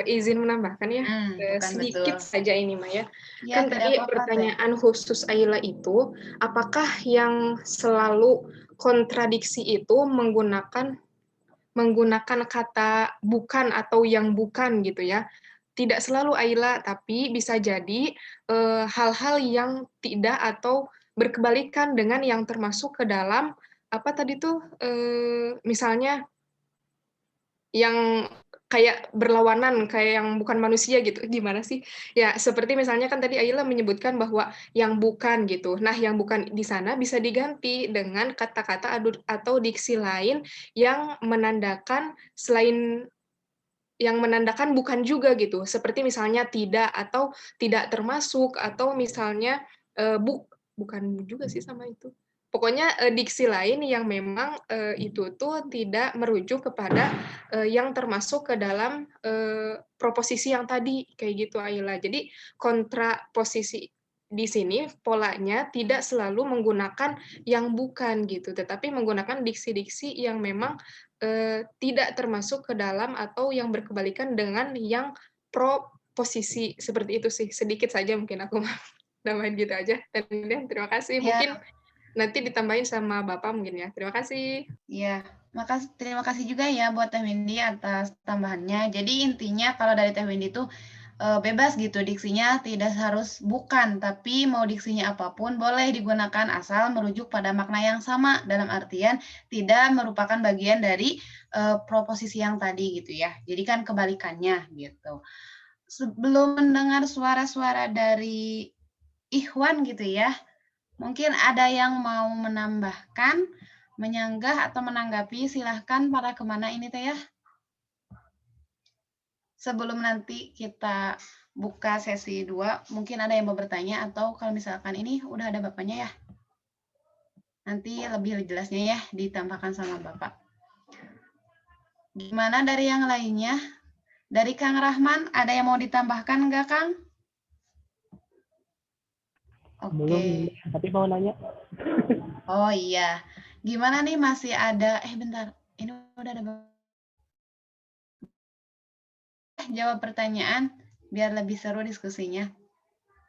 Izin menambahkan ya, Bukan sedikit betul. saja ini Maya. Ya, Kan tidak tadi apa-apa, Teh. pertanyaan khusus Aila itu, apakah yang selalu kontradiksi itu menggunakan kata bukan atau yang bukan gitu ya? Tidak selalu Aila, tapi bisa jadi hal-hal yang tidak atau berkebalikan dengan yang termasuk ke dalam apa tadi tuh, misalnya yang kayak berlawanan, kayak yang bukan manusia gitu, gimana sih? Ya, seperti misalnya kan tadi Aila menyebutkan bahwa yang bukan gitu. Nah, yang bukan di sana bisa diganti dengan kata-kata atau diksi lain yang menandakan bukan juga gitu. Seperti misalnya tidak atau tidak termasuk atau misalnya bukan juga sih sama itu. Pokoknya diksi lain yang memang itu tuh tidak merujuk kepada yang termasuk ke dalam proposisi yang tadi kayak gitu Ayla. Jadi kontraposisi di sini polanya tidak selalu menggunakan yang bukan gitu, tetapi menggunakan diksi-diksi yang memang tidak termasuk ke dalam atau yang berkebalikan dengan yang proposisi seperti itu sih. Sedikit saja mungkin aku nambahin gitu aja. Dan terima kasih. Ya. Mungkin nanti ditambahin sama Bapak mungkin ya. Terima kasih. Iya, terima kasih juga ya buat Teh Windy atas tambahannya. Jadi intinya kalau dari Teh Windy itu bebas gitu, diksinya tidak harus bukan, tapi mau diksinya apapun boleh digunakan asal merujuk pada makna yang sama, dalam artian tidak merupakan bagian dari proposisi yang tadi gitu ya. Jadi kan kebalikannya gitu. Sebelum mendengar suara-suara dari Ikhwan gitu ya, mungkin ada yang mau menambahkan, menyanggah atau menanggapi, silahkan para kemana ini Teh ya. Sebelum nanti kita buka sesi 2, mungkin ada yang mau bertanya atau kalau misalkan ini udah ada Bapaknya ya. Nanti lebih jelasnya ya ditambahkan sama Bapak. Gimana dari yang lainnya? Dari Kang Rahman, ada yang mau ditambahkan enggak Kang? Oke. Belum, tapi mau nanya. Oh iya. Gimana nih masih ada, bentar. Ini udah ada jawab pertanyaan biar lebih seru diskusinya.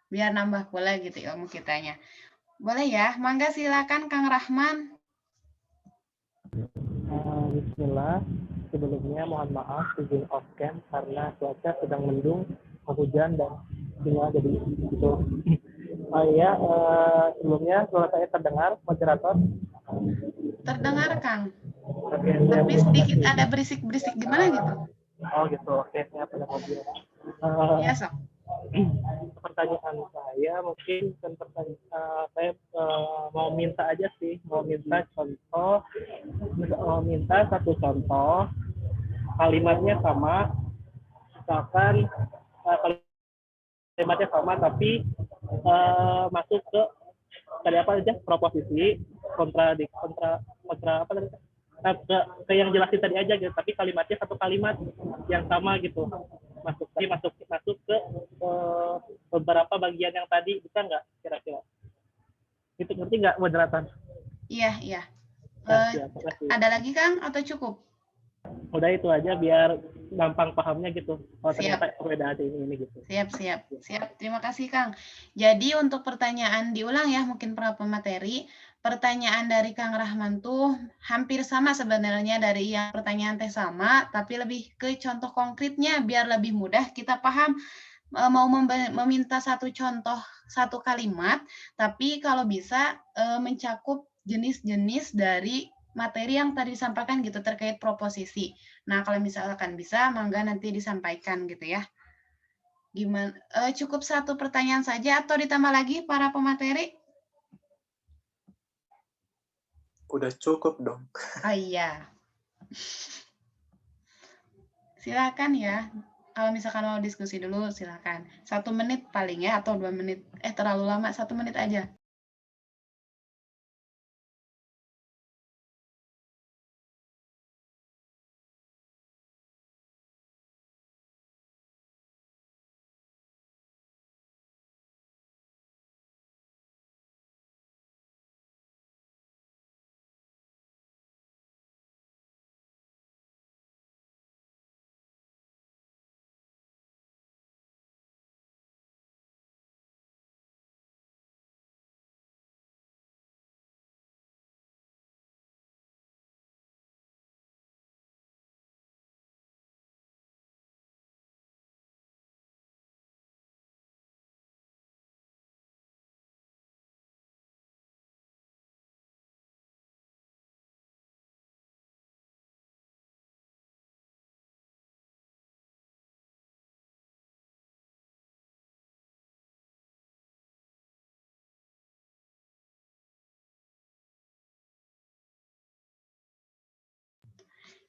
Biar nambah pula gitu ilmu kitanya. Boleh ya? Mangga silakan Kang Rahman. Bismillah, sebelumnya mohon maaf izin off cam karena cuaca sedang mendung, hujan dan sinyal jadi gitu. Sebelumnya suara saya terdengar, moderator? Terdengar Kang. Oke, Tapi sedikit ada berisik-berisik gimana gitu. Oh gitu, oke, saya pada mobil. Ya, sok. Pertanyaan saya mungkin bukan pertanyaan, saya mau minta aja sih, mau minta satu contoh kalimatnya sama, misalkan kalimatnya sama tapi masuk ke tadi apa aja, proposisi, kontra apa tadi, ke yang jelasin tadi aja gitu, tapi kalimatnya satu kalimat yang sama gitu, masuk ke beberapa bagian yang tadi, bisa nggak kira-kira? Itu ngerti nggak moderator? Iya. Siap, makasih. Ada lagi Kang atau cukup? Udah itu aja biar gampang pahamnya gitu. Oh Siap. ternyata perbedaan ini gitu. Siap. Terima kasih Kang. Jadi untuk pertanyaan diulang ya, mungkin para pemateri. Pertanyaan dari Kang Rahman tuh hampir sama sebenarnya dari yang pertanyaan teh sama, tapi lebih ke contoh konkretnya biar lebih mudah kita paham. Mau meminta satu contoh, satu kalimat, tapi kalau bisa mencakup jenis-jenis dari materi yang tadi disampaikan gitu terkait proposisi. Nah, kalau misalkan bisa, mangga nanti disampaikan gitu ya. Gimana? Cukup satu pertanyaan saja atau ditambah lagi para pemateri? Udah cukup dong. Oh iya. Silakan ya. Kalau misalkan mau diskusi dulu, silakan. 1 menit paling ya, atau 2 menit. Terlalu lama, 1 menit aja.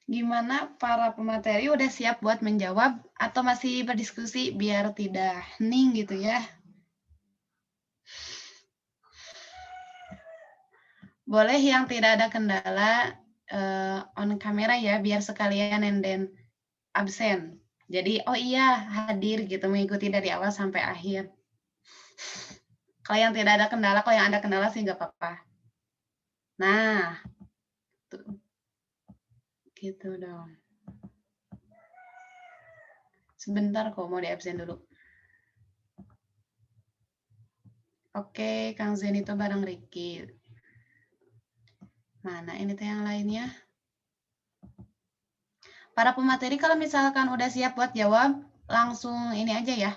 Gimana para pemateri udah siap buat menjawab atau masih berdiskusi biar tidak hening gitu ya? Boleh yang tidak ada kendala on kamera ya biar sekalian and then absen. Jadi oh iya hadir gitu mengikuti dari awal sampai akhir. Kalau yang tidak ada kendala, kalau yang ada kendala sih nggak apa-apa. Nah, tuh. Gitu dong. Sebentar kok, mau di-absen dulu. Oke, Kang Zen itu bareng Ricky. Mana ini tuh yang lainnya? Para pemateri kalau misalkan udah siap buat jawab, langsung ini aja ya.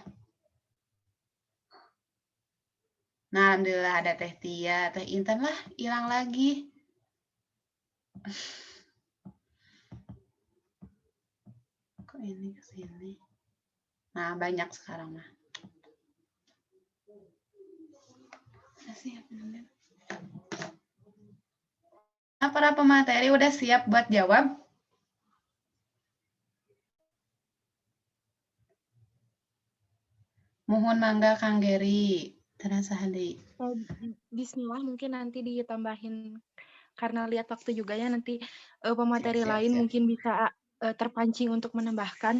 Nah, alhamdulillah ada Teh Tia, Teh Intan lah, hilang lagi. Kok ini ke sini? Nah, banyak sekarang mah. Nah, para pemateri udah siap buat jawab? Mohon mangga Kang Geri, terasa Hadi. Bismillah, mungkin nanti ditambahin karena lihat waktu juga ya, nanti pemateri Siap. lain mungkin bisa terpancing untuk menambahkan.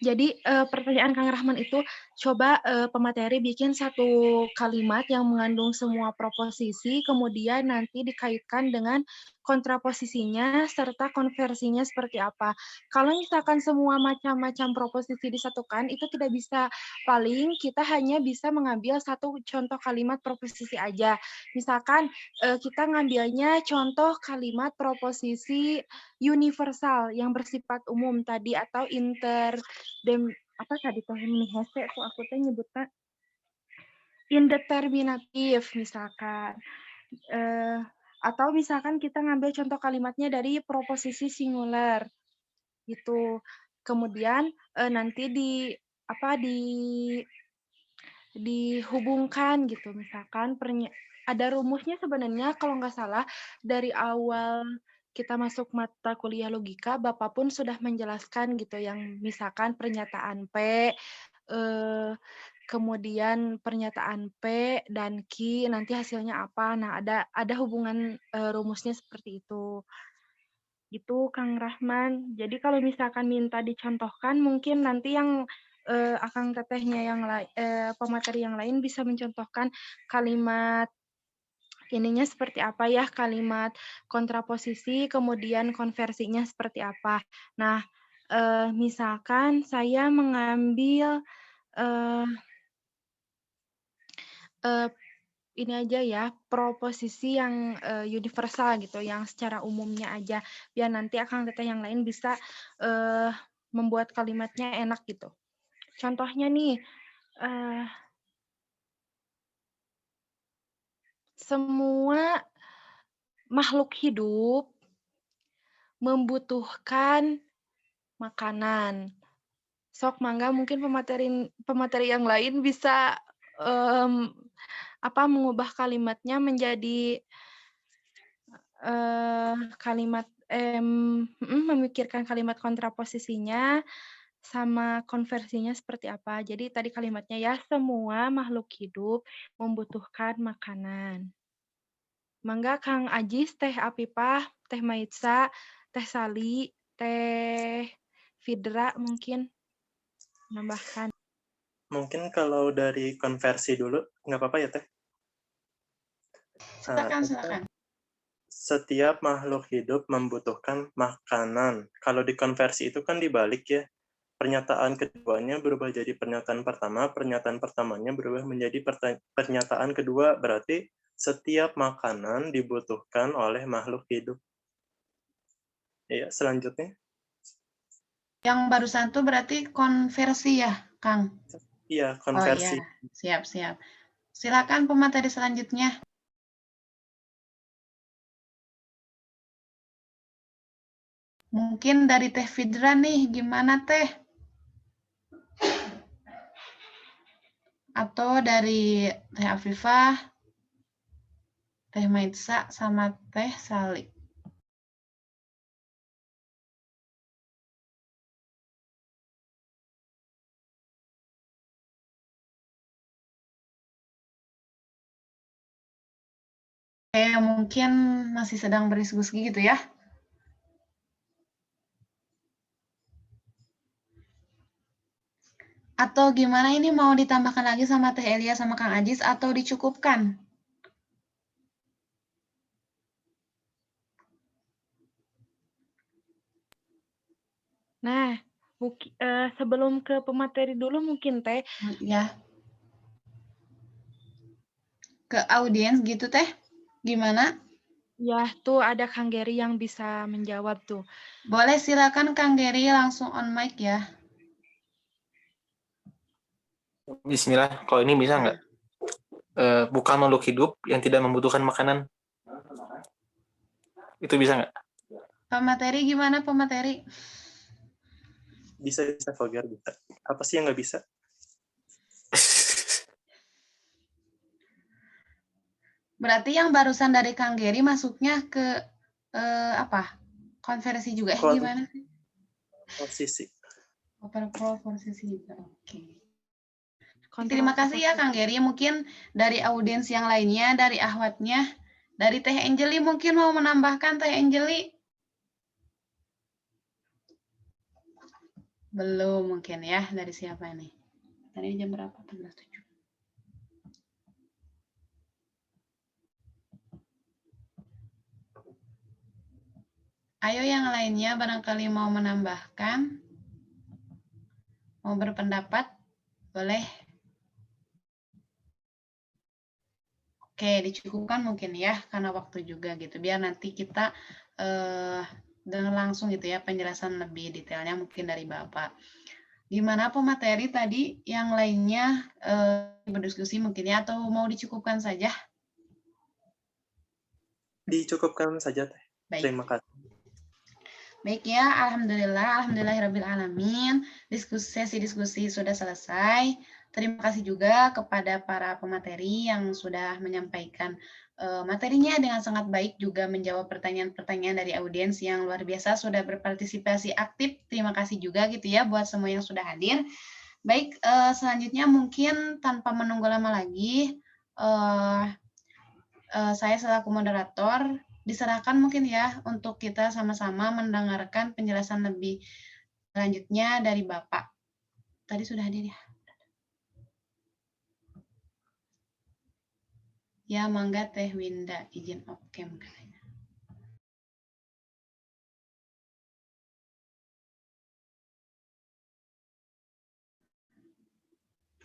Jadi pertanyaan Kang Rahman itu coba pemateri bikin satu kalimat yang mengandung semua proposisi, kemudian nanti dikaitkan dengan kontraposisinya serta konversinya seperti apa. Kalau misalkan semua macam-macam proposisi disatukan, itu tidak bisa. Paling kita hanya bisa mengambil satu contoh kalimat proposisi aja. Misalkan kita ngambilnya contoh kalimat proposisi universal yang bersifat umum tadi atau apa tadi tuh ini hese tuh aku teh nyebutnya indeterminatif misalkan, atau misalkan kita ngambil contoh kalimatnya dari proposisi singular gitu. Kemudian nanti dihubungkan gitu, misalkan ada rumusnya sebenarnya kalau nggak salah dari awal kita masuk mata kuliah logika, Bapak pun sudah menjelaskan gitu, yang misalkan pernyataan P, kemudian pernyataan P dan Q, nanti hasilnya apa. Nah, ada hubungan rumusnya seperti itu. Gitu, Kang Rahman. Jadi kalau misalkan minta dicontohkan, mungkin nanti yang Akang Tetehnya yang pemateri yang lain bisa mencontohkan kalimat ininya seperti apa ya, kalimat kontraposisi, kemudian konversinya seperti apa. Nah, misalkan saya mengambil ini aja ya, proposisi yang universal gitu, yang secara umumnya aja, biar nanti Akang Teteh yang lain bisa membuat kalimatnya enak gitu. Contohnya nih, semua makhluk hidup membutuhkan makanan. Sok mangga mungkin pemateri yang lain bisa mengubah kalimatnya menjadi memikirkan kalimat kontraposisinya sama konversinya seperti apa. Jadi tadi kalimatnya ya, semua makhluk hidup membutuhkan makanan. Mangga Kang Ajis, Teh Apipah, Teh Maitsa, Teh Sali, Teh Fidra mungkin menambahkan. Mungkin kalau dari konversi dulu, nggak apa-apa ya Teh? Silakan. Setiap makhluk hidup membutuhkan makanan. Kalau dikonversi itu kan dibalik ya. Pernyataan keduanya berubah jadi pernyataan pertama, pernyataan pertamanya berubah menjadi pernyataan kedua, berarti setiap makanan dibutuhkan oleh makhluk hidup. Ya, selanjutnya. Yang barusan tuh berarti konversi ya, Kang? Iya, konversi. Oh iya, siap. Silakan pemateri selanjutnya. Mungkin dari Teh Fidra nih, gimana Teh? Atau dari Teh Afifah, Teh Maitsa, sama Teh Sali. Mungkin masih sedang berdiskusi gitu ya. Atau gimana ini mau ditambahkan lagi sama Teh Elia sama Kang Ajis atau dicukupkan? Nah, sebelum ke pemateri dulu mungkin Teh. Ya. Ke audiens gitu Teh? Gimana? Ya, tuh ada Kang Geri yang bisa menjawab tuh. Boleh, silakan Kang Geri langsung on mic ya. Bismillah, kalau ini bisa nggak? Bukan makhluk hidup yang tidak membutuhkan makanan. Itu bisa nggak? Pemateri gimana pemateri? Bisa, Fagar, bisa. Apa sih yang nggak bisa? Berarti yang barusan dari Kang Geri masuknya ke apa? Konversi juga gimana sih? Posisi. Posisi juga. Oke. Terima kasih ya Kang Geri. Mungkin dari audiens yang lainnya, dari ahwatnya, dari Teh Anjeli mungkin mau menambahkan Teh Anjeli? Belum mungkin ya, dari siapa nih? Tadi jam berapa? 14.07. Ayo yang lainnya barangkali mau menambahkan, mau berpendapat, boleh. Oke, dicukupkan mungkin ya, karena waktu juga gitu. Biar nanti kita dengan langsung gitu ya, penjelasan lebih detailnya mungkin dari Bapak. Gimana pemateri tadi yang lainnya berdiskusi mungkin ya, atau mau dicukupkan saja? Dicukupkan saja, Teh. Baik. Terima kasih. Baik ya, alhamdulillahirrabbilalamin. Sesi diskusi sudah selesai. Terima kasih juga kepada para pemateri yang sudah menyampaikan materinya dengan sangat baik, juga menjawab pertanyaan-pertanyaan dari audiens yang luar biasa, sudah berpartisipasi aktif. Terima kasih juga gitu ya buat semua yang sudah hadir. Baik, selanjutnya mungkin tanpa menunggu lama lagi, saya selaku moderator diserahkan mungkin ya untuk kita sama-sama mendengarkan penjelasan lebih lanjutnya dari Bapak. Tadi sudah hadir ya? Ya, mangga Teh Winda izin off-cam katanya.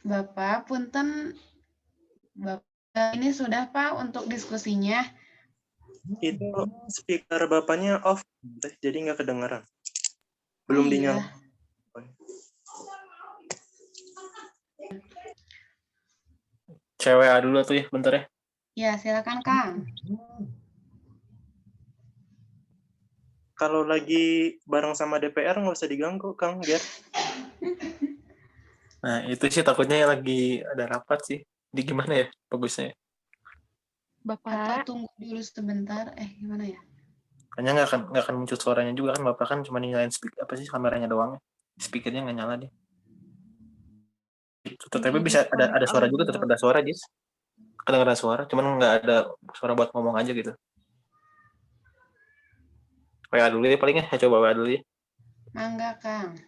Bapak, punten, Bapak ini sudah Pak untuk diskusinya. Itu speaker Bapaknya off, Teh, jadi nggak kedengaran. Belum iya. dinyalakan. Cewek dulu tuh ya, bentar ya. Ya, silakan Kang. Kalau lagi bareng sama DPR nggak usah diganggu, Kang, biar. Nah, itu sih takutnya lagi ada rapat sih. Jadi gimana ya bagusnya? Bapak. Atau tunggu dulu sebentar, gimana ya? Kayaknya nggak akan muncul suaranya juga kan, Bapak kan cuma nyalain kameranya doang. Speakernya nggak nyala deh. Tapi bisa ada suara juga, tetap ada suara, Jis. Kedengaran suara, cuman nggak ada suara buat ngomong aja gitu. WA dulu ya palingnya, saya coba WA dulu ya. Mangga, Kang.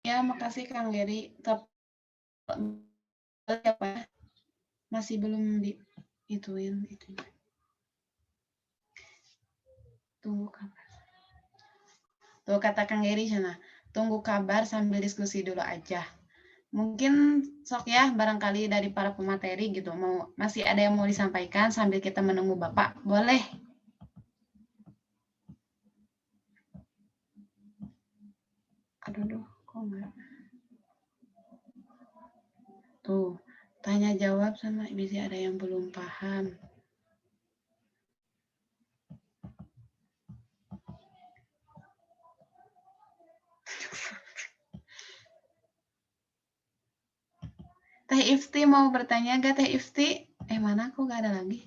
Ya, makasih Kang Geri. Apa? Masih belum diituin itu. Tunggu kabar. Tuh kata Kang Geri sana. Tunggu kabar sambil diskusi dulu aja. Mungkin sok ya barangkali dari para pemateri gitu masih ada yang mau disampaikan sambil kita menunggu Bapak. Boleh? Aduh, kok enggak? Tuh, tanya jawab sama bisa ada yang belum paham. Teh Ifti mau bertanya gak Teh Ifti? Mana kok gak ada lagi?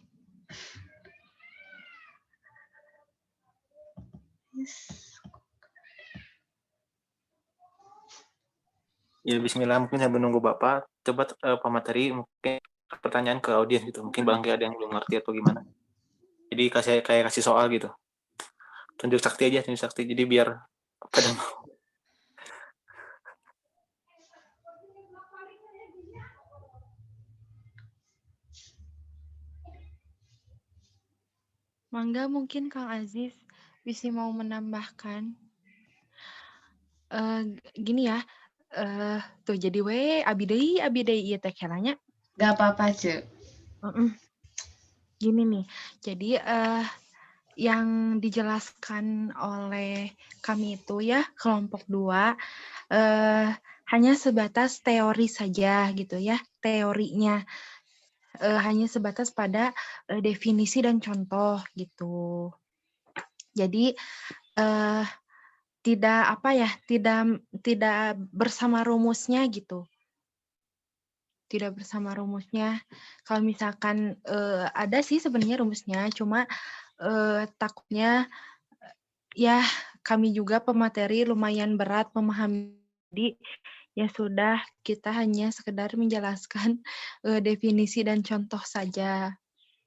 Yes. Ya bismillah, mungkin saya menunggu Bapak. Coba pemateri mungkin pertanyaan ke audiens gitu. Mungkin barangkali ada yang belum ngerti atau gimana. Jadi kasih soal gitu. Tunjuk sakti aja, tunjuk sakti. Jadi biar pada mau. Mangga mungkin Kang Aziz bisa mau menambahkan. Gini ya, tuh jadi abi deui ieu teh kenanya. Gak apa-apa, Cek. Gini nih, jadi yang dijelaskan oleh kami itu ya kelompok 2 hanya sebatas teori saja gitu ya, teorinya hanya sebatas pada definisi dan contoh gitu. Jadi tidak apa ya, tidak bersama rumusnya gitu. Tidak bersama rumusnya. Kalau misalkan ada sih sebenarnya rumusnya, cuma takutnya ya kami juga pemateri lumayan berat memahami. Jadi ya sudah, kita hanya sekedar menjelaskan definisi dan contoh saja.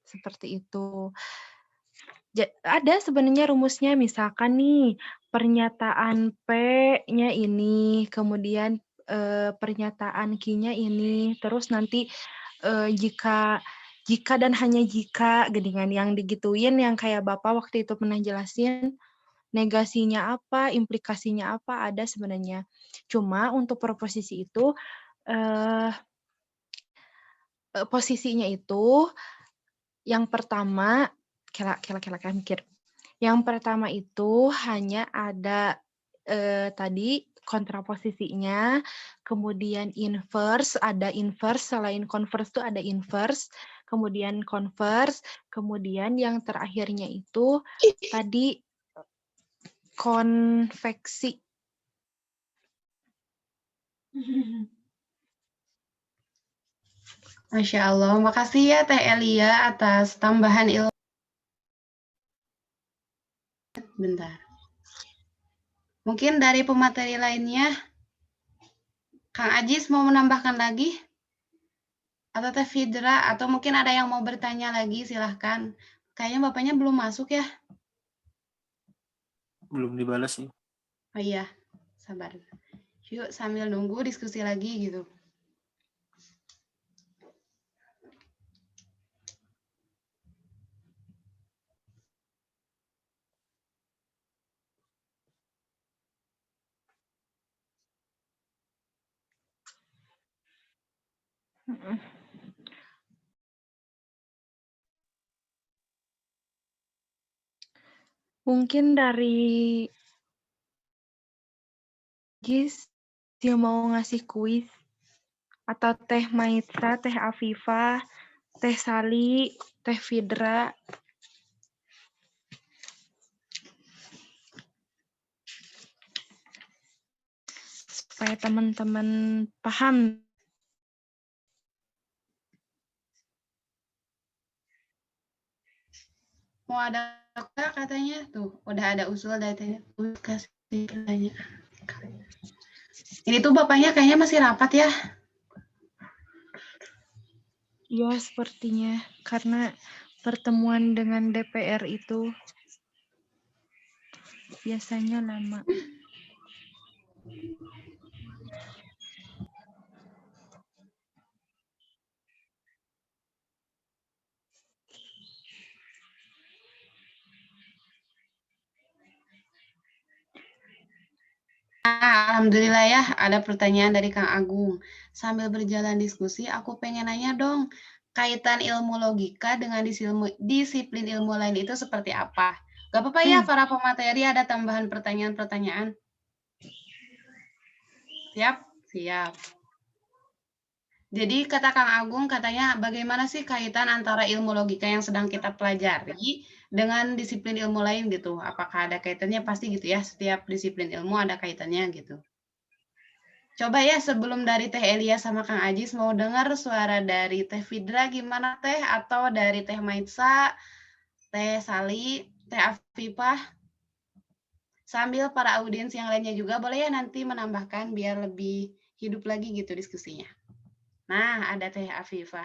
Seperti itu. Ada sebenarnya rumusnya, misalkan nih pernyataan P-nya ini, kemudian pernyataan Q-nya ini, terus nanti jika dan hanya jika geningan yang digituin yang kayak Bapak waktu itu pernah jelasin, negasinya apa, implikasinya apa, ada sebenarnya. Cuma untuk proposisi itu posisinya itu yang pertama kira-kira mikir. Yang pertama itu hanya ada tadi kontraposisinya, kemudian inverse, ada inverse, selain converse itu ada inverse, kemudian converse, kemudian yang terakhirnya itu tadi konveksi. Masya Allah, makasih ya Teh Elia atas tambahan ilmu. Bentar. Mungkin dari pemateri lainnya, Kang Ajis mau menambahkan lagi? Atau Teh Fidra, atau mungkin ada yang mau bertanya lagi, silahkan. Kayaknya Bapaknya belum masuk ya? Belum dibalas sih. Oh iya, sabar. Yuk sambil nunggu diskusi lagi gitu. Mungkin dari Gis dia mau ngasih kuis, atau Teh Maitra, Teh Afifah, Teh Sali, Teh Fidra. Supaya teman-teman paham. Mau ada katanya tuh, udah ada usul dari Teh kasih tanya. Ini tuh Bapaknya kayaknya masih rapat ya? Ya, sepertinya karena pertemuan dengan DPR itu biasanya lama. Alhamdulillah ya, ada pertanyaan dari Kang Agung. Sambil berjalan diskusi, aku pengen nanya dong, kaitan ilmu logika dengan disiplin ilmu lain itu seperti apa? Gak apa-apa ya, para pemateri ada tambahan pertanyaan-pertanyaan. Siap? Siap. Jadi kata Kang Agung katanya bagaimana sih kaitan antara ilmu logika yang sedang kita pelajari dengan disiplin ilmu lain gitu? Apakah ada kaitannya? Pasti gitu ya, setiap disiplin ilmu ada kaitannya gitu. Coba ya sebelum dari Teh Elia sama Kang Ajis mau dengar suara dari Teh Fidra gimana Teh? Atau dari Teh Maitsa, Teh Sali, Teh Afifah? Sambil para audiens yang lainnya juga boleh ya nanti menambahkan biar lebih hidup lagi gitu diskusinya. Nah, ada Teh Afifah.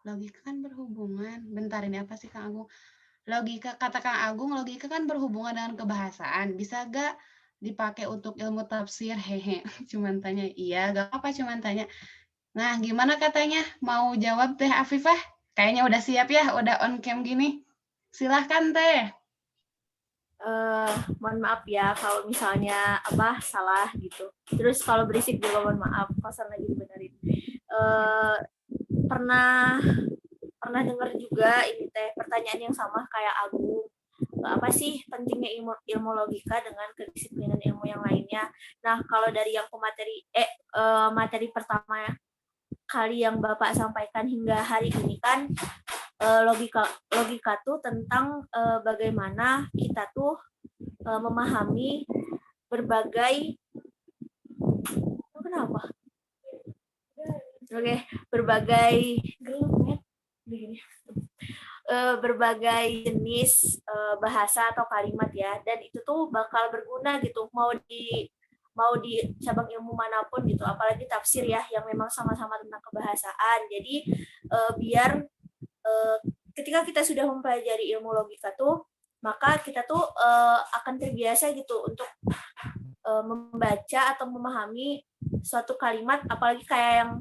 Logika kan berhubungan. Bentar, ini apa sih Kang Agung? Logika, kata Kang Agung, logika kan berhubungan dengan kebahasaan. Bisa gak dipakai untuk ilmu tafsir? Hehe, cuman tanya. Iya, gak apa-apa cuman tanya. Nah, gimana katanya? Mau jawab Teh Afifah? Kayaknya udah siap ya, udah on cam gini. Silahkan Teh. Mohon maaf ya kalau misalnya salah gitu. Terus kalau berisik juga mohon maaf, kosan lagi dibenerin. Pernah dengar juga ini Teh pertanyaan yang sama kayak Agung. Apa sih pentingnya ilmu logika dengan kedisiplinan ilmu yang lainnya? Nah, kalau dari yang materi pertama kali yang Bapak sampaikan hingga hari ini kan logika tuh tentang bagaimana kita tuh memahami berbagai berbagai jenis bahasa atau kalimat ya, dan itu tuh bakal berguna gitu mau di cabang ilmu manapun gitu, apalagi tafsir ya yang memang sama-sama tentang kebahasaan. Jadi biar ketika kita sudah mempelajari ilmu logika tuh, maka kita tuh akan terbiasa gitu untuk membaca atau memahami suatu kalimat, apalagi kayak yang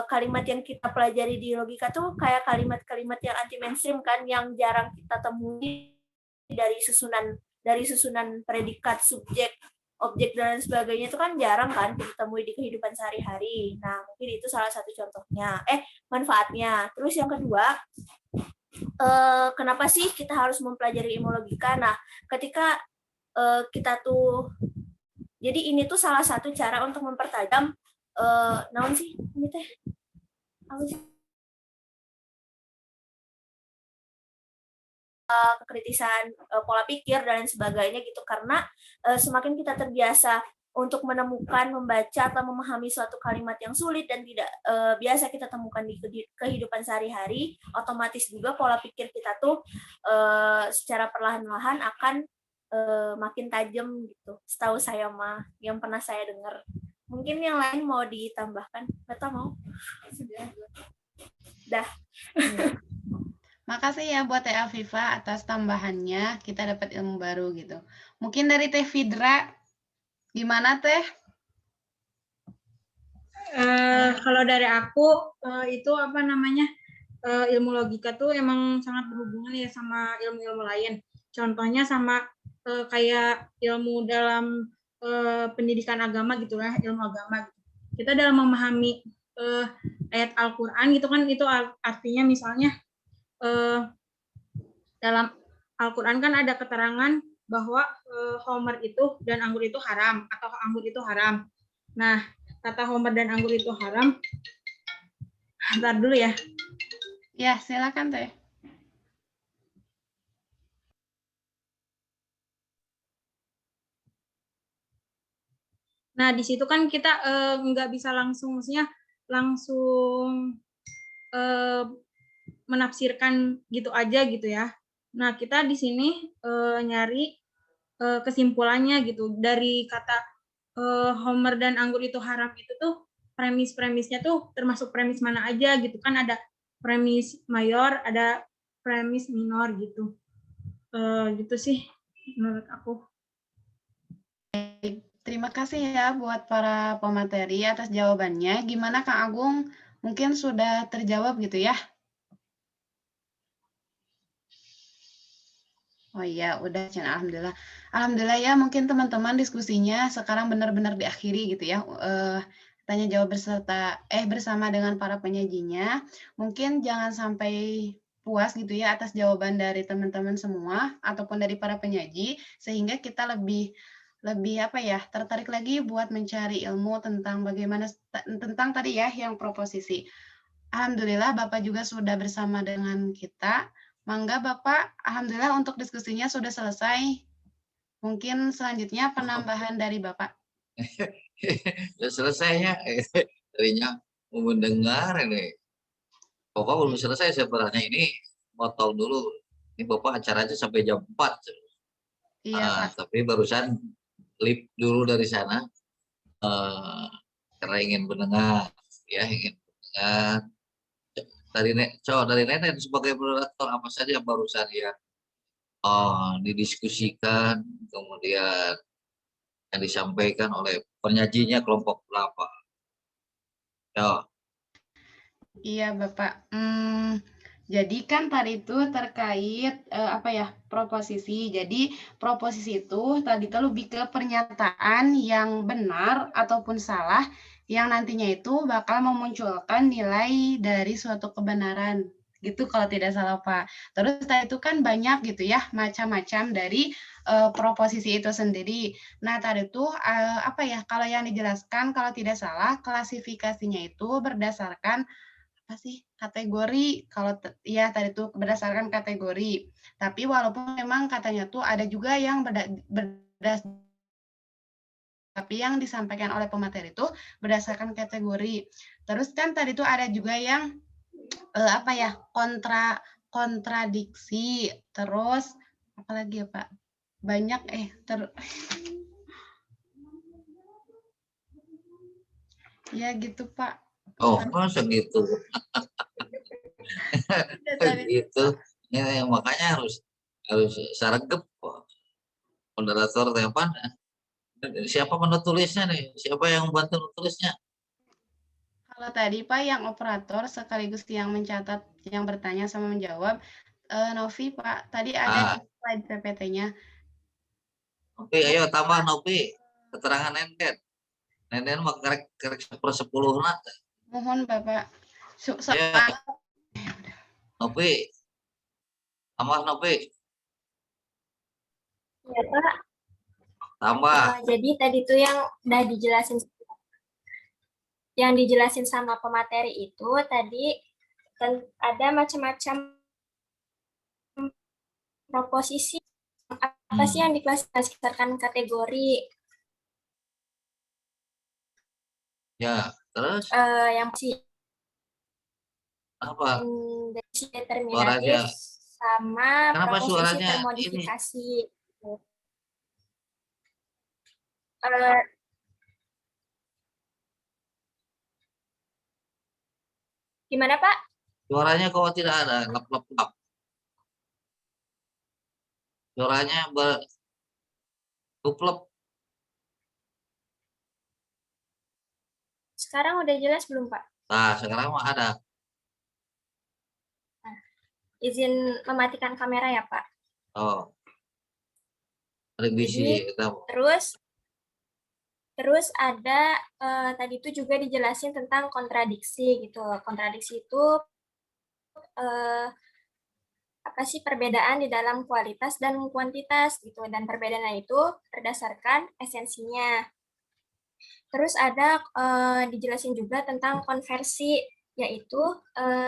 kalimat yang kita pelajari di logika tuh kayak kalimat-kalimat yang anti mainstream kan, yang jarang kita temui dari susunan predikat, subjek, objek dan sebagainya itu kan jarang kan ditemui di kehidupan sehari-hari. Nah, mungkin itu salah satu contohnya, manfaatnya. Terus yang kedua, kenapa sih kita harus mempelajari ilmu logika? Nah, ketika kita tuh, jadi ini tuh salah satu cara untuk mempertajam naon sih ini teh apa sih kekritisan pola pikir dan sebagainya gitu, karena semakin kita terbiasa untuk menemukan, membaca atau memahami suatu kalimat yang sulit dan tidak biasa kita temukan di kehidupan sehari-hari, otomatis juga pola pikir kita tuh secara perlahan-lahan akan makin tajam gitu. Setahu saya mah yang pernah saya dengar. Mungkin yang lain mau ditambahkan? Atau mau? Sudah. Dah. Makasih ya buat Teh Afifah atas tambahannya. Kita dapat ilmu baru gitu. Mungkin dari Teh Fidra, gimana Teh? Kalau dari aku itu ilmu logika tuh emang sangat berhubungan ya sama ilmu-ilmu lain. Contohnya sama kayak ilmu dalam pendidikan agama gitu lah, ilmu agama. Kita dalam memahami ayat Al-Quran gitu kan, itu artinya misalnya dalam Al-Quran kan ada keterangan bahwa homer itu dan anggur itu haram, atau anggur itu haram. Nah, kata homer dan anggur itu haram, ntar dulu ya. Ya, silakan Teh. Nah, di situ kan kita nggak bisa langsung, maksudnya langsung menafsirkan gitu aja gitu ya. Nah, kita di sini nyari kesimpulannya gitu. Dari kata homer dan anggur itu haram itu tuh premis-premisnya tuh termasuk premis mana aja gitu kan, ada premis mayor, ada premis minor gitu. Gitu sih menurut aku. Terima kasih ya buat para pemateri atas jawabannya. Gimana Kang Agung? Mungkin sudah terjawab gitu ya? Oh iya, udah. Alhamdulillah. Alhamdulillah ya, mungkin teman-teman diskusinya sekarang benar-benar diakhiri gitu ya. Tanya jawab bersama dengan para penyajinya. Mungkin jangan sampai puas gitu ya atas jawaban dari teman-teman semua ataupun dari para penyaji, sehingga kita lebih tertarik lagi buat mencari ilmu tentang tentang tadi ya yang proposisi. Alhamdulillah Bapak juga sudah bersama dengan kita. Mangga Bapak, alhamdulillah untuk diskusinya sudah selesai. Mungkin selanjutnya penambahan dari Bapak. Sudah selesainya. Tadinya mau mendengar ini. Bapak belum selesai sebenarnya, ini motong dulu. Ini Bapak acaranya sampai jam 4. Iya, Pak. Tapi barusan lip dulu dari sana karena ingin mendengar dari Nenek sebagai moderator apa saja yang barusan ya didiskusikan, kemudian yang disampaikan oleh penyajinya kelompok berapa ya. Iya Bapak. Jadi kan tadi itu terkait apa ya, proposisi. Jadi proposisi itu tadi itu lebih ke pernyataan yang benar ataupun salah yang nantinya itu bakal memunculkan nilai dari suatu kebenaran. Gitu kalau tidak salah, Pak. Terus tadi itu kan banyak gitu ya macam-macam dari proposisi itu sendiri. Nah, tadi itu apa ya, kalau yang dijelaskan kalau tidak salah klasifikasinya itu berdasarkan apa sih, kategori, kalau ya tadi tuh berdasarkan kategori. Tapi walaupun memang katanya tuh ada juga yang tapi yang disampaikan oleh pemateri itu berdasarkan kategori. Terus kan tadi tuh ada juga yang apa ya, kontradiksi, terus apalagi ya Pak? Banyak ya gitu Pak. Oh, masa gitu? Gitu. Ya, makanya harus saragep moderator tepan. Siapa menulisnya nih? Siapa yang membantu menulisnya? Kalau tadi Pak yang operator sekaligus yang mencatat, yang bertanya sama menjawab, Novi Pak. Tadi ada di slide PPT-nya. Novi, ayo tambah Novi. Keterangan Nenden. Nenden mah kerek 10 nak. Mohon Bapak. Novi. Tambah Novi. Ya Pak. Tambah. Jadi tadi tuh yang udah dijelasin sama pemateri itu tadi ada macam-macam proposisi. Apa sih yang diklasifikasikan kategori? Ya, terus? Yang sih apa? Determinatif sama kenapa proposisi suaranya termodifikasi. Gimana Pak? Suaranya kok tidak ada, lap. Suaranya berduplep. Sekarang udah jelas belum Pak? Nah, sekarang mah ada. Nah, izin mematikan kamera ya Pak. Oh. Revisi. Terus ada tadi itu juga dijelasin tentang kontradiksi gitu. Kontradiksi itu apa sih perbedaan di dalam kualitas dan kuantitas gitu, dan perbedaannya itu berdasarkan esensinya. Terus ada dijelasin juga tentang konversi, yaitu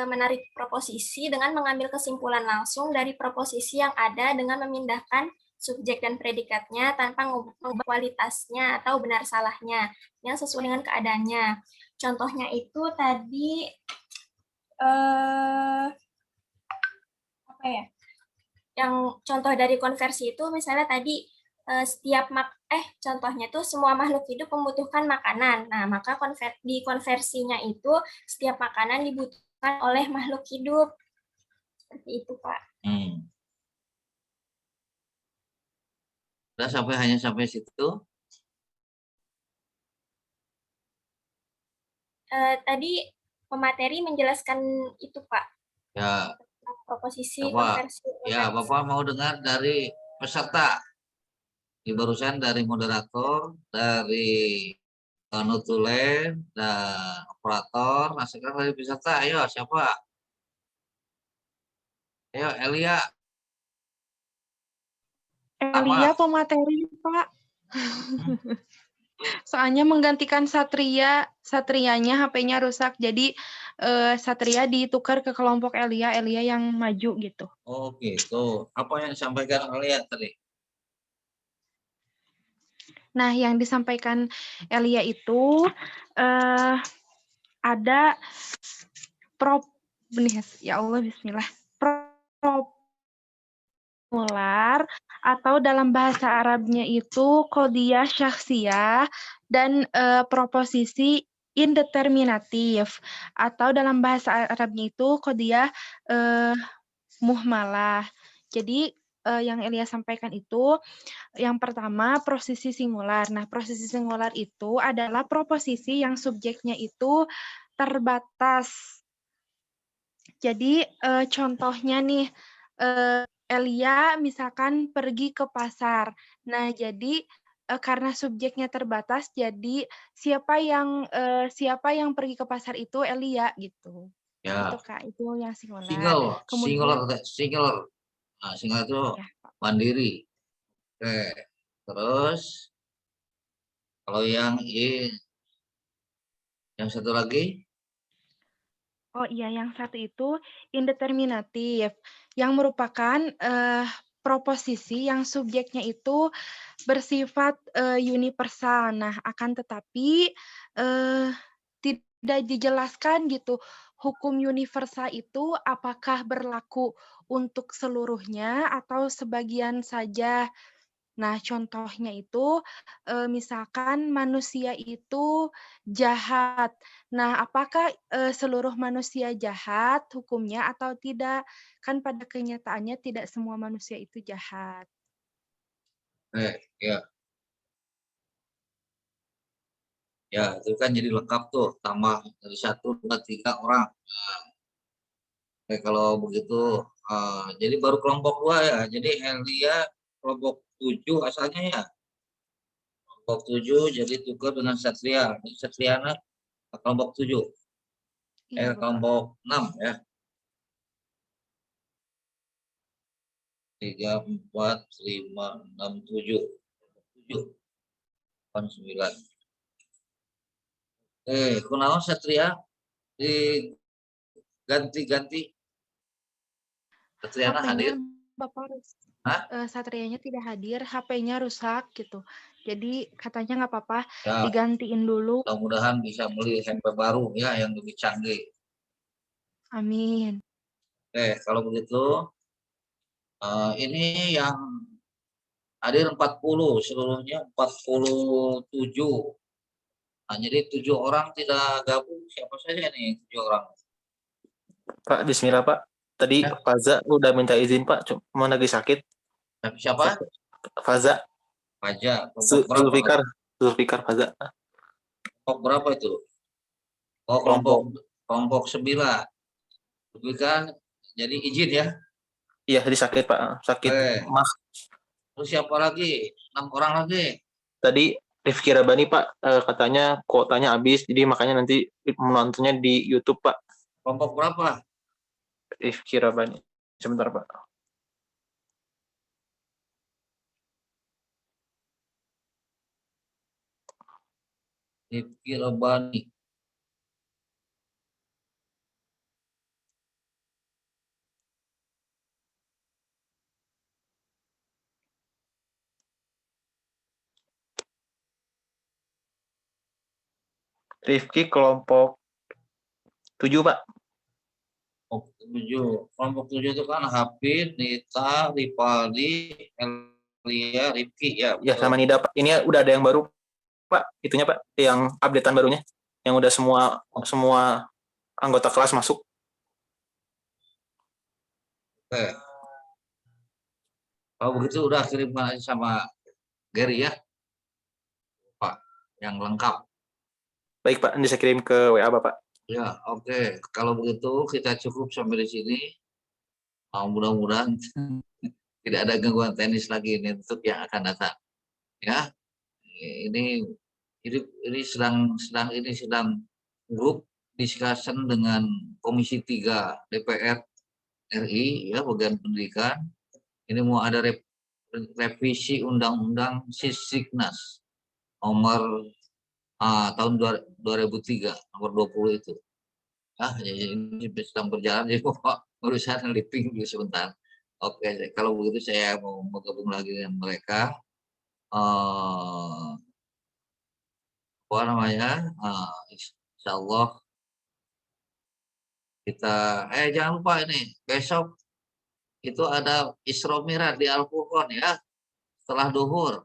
menarik proposisi dengan mengambil kesimpulan langsung dari proposisi yang ada dengan memindahkan subjek dan predikatnya tanpa mengubah kualitasnya atau benar salahnya yang sesuai dengan keadaannya. Contohnya itu tadi apa ya? Yang contoh dari konversi itu misalnya tadi contohnya tuh semua makhluk hidup membutuhkan makanan. Nah, maka di konversinya itu setiap makanan dibutuhkan oleh makhluk hidup. Seperti itu, Pak. Udah hanya sampai situ? Tadi pemateri menjelaskan itu, Pak. Ya. Proposisi konversi. Ya, Bapak mau dengar dari peserta. Di barusan dari moderator, dari nutulen, dan operator. Nah, sekarang dari peserta. Ayo, siapa? Ayo, Elia. Elia pemateri, Pak. Soalnya menggantikan Satrianya HP-nya rusak, jadi Satria ditukar ke kelompok Elia yang maju gitu. Oh gitu. Apa yang disampaikan Elia tadi? Nah, yang disampaikan Elia itu ada ya Allah bismillah. Formular atau dalam bahasa Arabnya itu qadiyah syakhsiyah dan proposisi indeterminatif, atau dalam bahasa Arabnya itu qadiyah muhmalah. Jadi yang Elia sampaikan itu yang pertama prosesi singular. Nah, prosesi singular itu adalah proposisi yang subjeknya itu terbatas. Jadi contohnya nih, Elia misalkan pergi ke pasar. Nah, jadi karena subjeknya terbatas, jadi siapa yang pergi ke pasar itu Elia gitu. Itu Ya, Kak, itu yang singular. singular, Kemudian singular. Nah, singular itu ya, mandiri. Oke. Terus kalau yang satu lagi, oh iya, yang satu itu indeterminatif, yang merupakan proposisi yang subjeknya itu bersifat universal. Nah, akan tetapi tidak dijelaskan gitu hukum universal itu apakah berlaku untuk seluruhnya atau sebagian saja. Nah, contohnya itu misalkan manusia itu jahat. Nah, apakah seluruh manusia jahat hukumnya atau tidak? Kan pada kenyataannya tidak semua manusia itu jahat. ya, ya itu kan jadi lengkap tuh, tambah dari 1, 2, 3 orang. Nah, oke, kalau begitu, jadi baru kelompok 2 ya. Jadi Elia kelompok 7 asalnya ya. Kelompok 7 jadi tukar dengan Satria. Jadi Satriana kelompok 7. Iya, Bapak. Kelompok 6 ya. 3, 4, 5, 6, 7. 7, 8, 9. Kunaon Satria diganti-ganti. Satriana HP-nya hadir. Bapak Hah? Satrianya tidak hadir, HP-nya rusak gitu. Jadi katanya nggak apa-apa, Ya, digantiin dulu. mudah-mudahan bisa beli handphone baru ya yang lebih canggih. Amin. Kalau begitu ini yang hadir 40, seluruhnya 47. Nah, jadi 7 orang tidak gabung, siapa saja nih 7 orang? Pak, bismillah Pak. Tadi Ya. Faza udah minta izin Pak, cuma lagi sakit. Siapa? Faza. Faza. Kelompok berapa? Zulfikar Faza. Kelompok berapa itu? Oh, kelompok 9. Tapi kan jadi izin ya? Iya, jadi sakit Pak, sakit mah. Terus siapa lagi? 6 orang lagi. Tadi Rifki Rabani Pak, katanya kuotanya habis, jadi makanya nanti menontonnya di YouTube Pak. Kelompok berapa? Rifki Rabani. Sebentar Pak. Rifki Rabani. Rifki kelompok 7 Pak. Kelompok 7 itu kan Hafid, Nita, Ripaldi, Elia, Rifki ya. Ya, sama Nida Pak. Ini udah ada yang baru Pak, itunya Pak, yang updatean barunya, yang udah semua anggota kelas masuk. Kalau begitu udah kirimkan aja sama Gary ya, Pak, yang lengkap. Baik Pak, nanti saya kirim ke WA Bapak. Ya, oke. Kalau begitu kita cukup sampai di sini. Mudah-mudahan tidak ada gangguan teknis lagi ini untuk yang akan datang. Ya, ini sedang grup discussion dengan Komisi 3 DPR RI ya, bagian pendidikan. Ini mau ada revisi Undang-Undang Sisdiknas nomor tahun 2003 nomor 20 itu. Jadi ini sedang berjalan, jadi urusan living dulu sebentar. Oke, kalau begitu saya mau gabung lagi dengan mereka. Apa namanya? Insya Allah kita jangan lupa ini besok itu ada Isra Mi'raj di Al-Furqan ya, setelah duhur.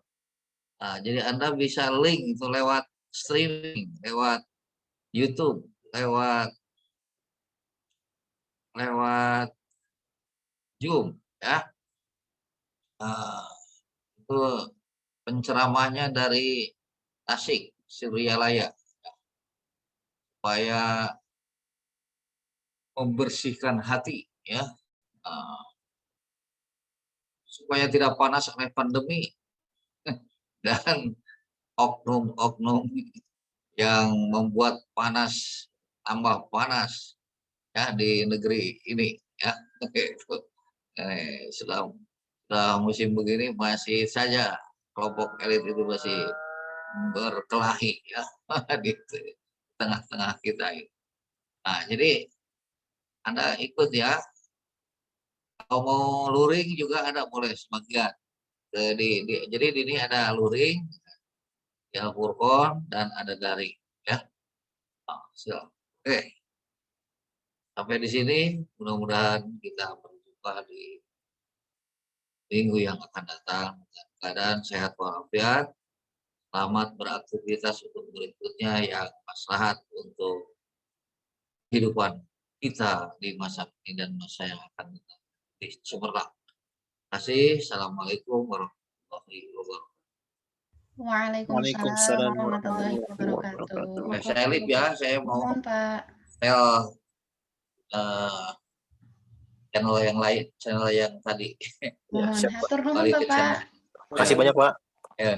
Nah, jadi Anda bisa link itu lewat streaming, lewat YouTube, lewat Zoom ya. Itu penceramahnya dari Tasik, Suryalaya. Supaya membersihkan hati ya, supaya tidak panas oleh pandemi dan oknum-oknum yang membuat panas tambah panas ya di negeri ini ya. Sudah musim begini masih saja kelompok elit itu masih berkelahi ya di tengah-tengah kita ini. Nah, jadi Anda ikut ya. Kalau mau luring juga ada boleh sebagian. Jadi di ini ada luring, ya Furqon dan ada daring ya. Oke. Sampai di sini mudah-mudahan kita berjumpa di minggu yang akan datang dengan keadaan sehat walafiat. Selamat beraktivitas untuk berikutnya yang maslahat untuk kehidupan kita di masa ini dan masa yang akan datang di cemerlang. Terima kasih. Assalamualaikum warahmatullahi wabarakatuh. Waalaikumsalam warahmatullahi wabarakatuh. Saya Lip ya, saya mau Mohon, Pak. channel yang lain, channel yang tadi. Mohon siap, Pak. hatur nuhun, Bapak. Terima kasih banyak, Pak. Ya.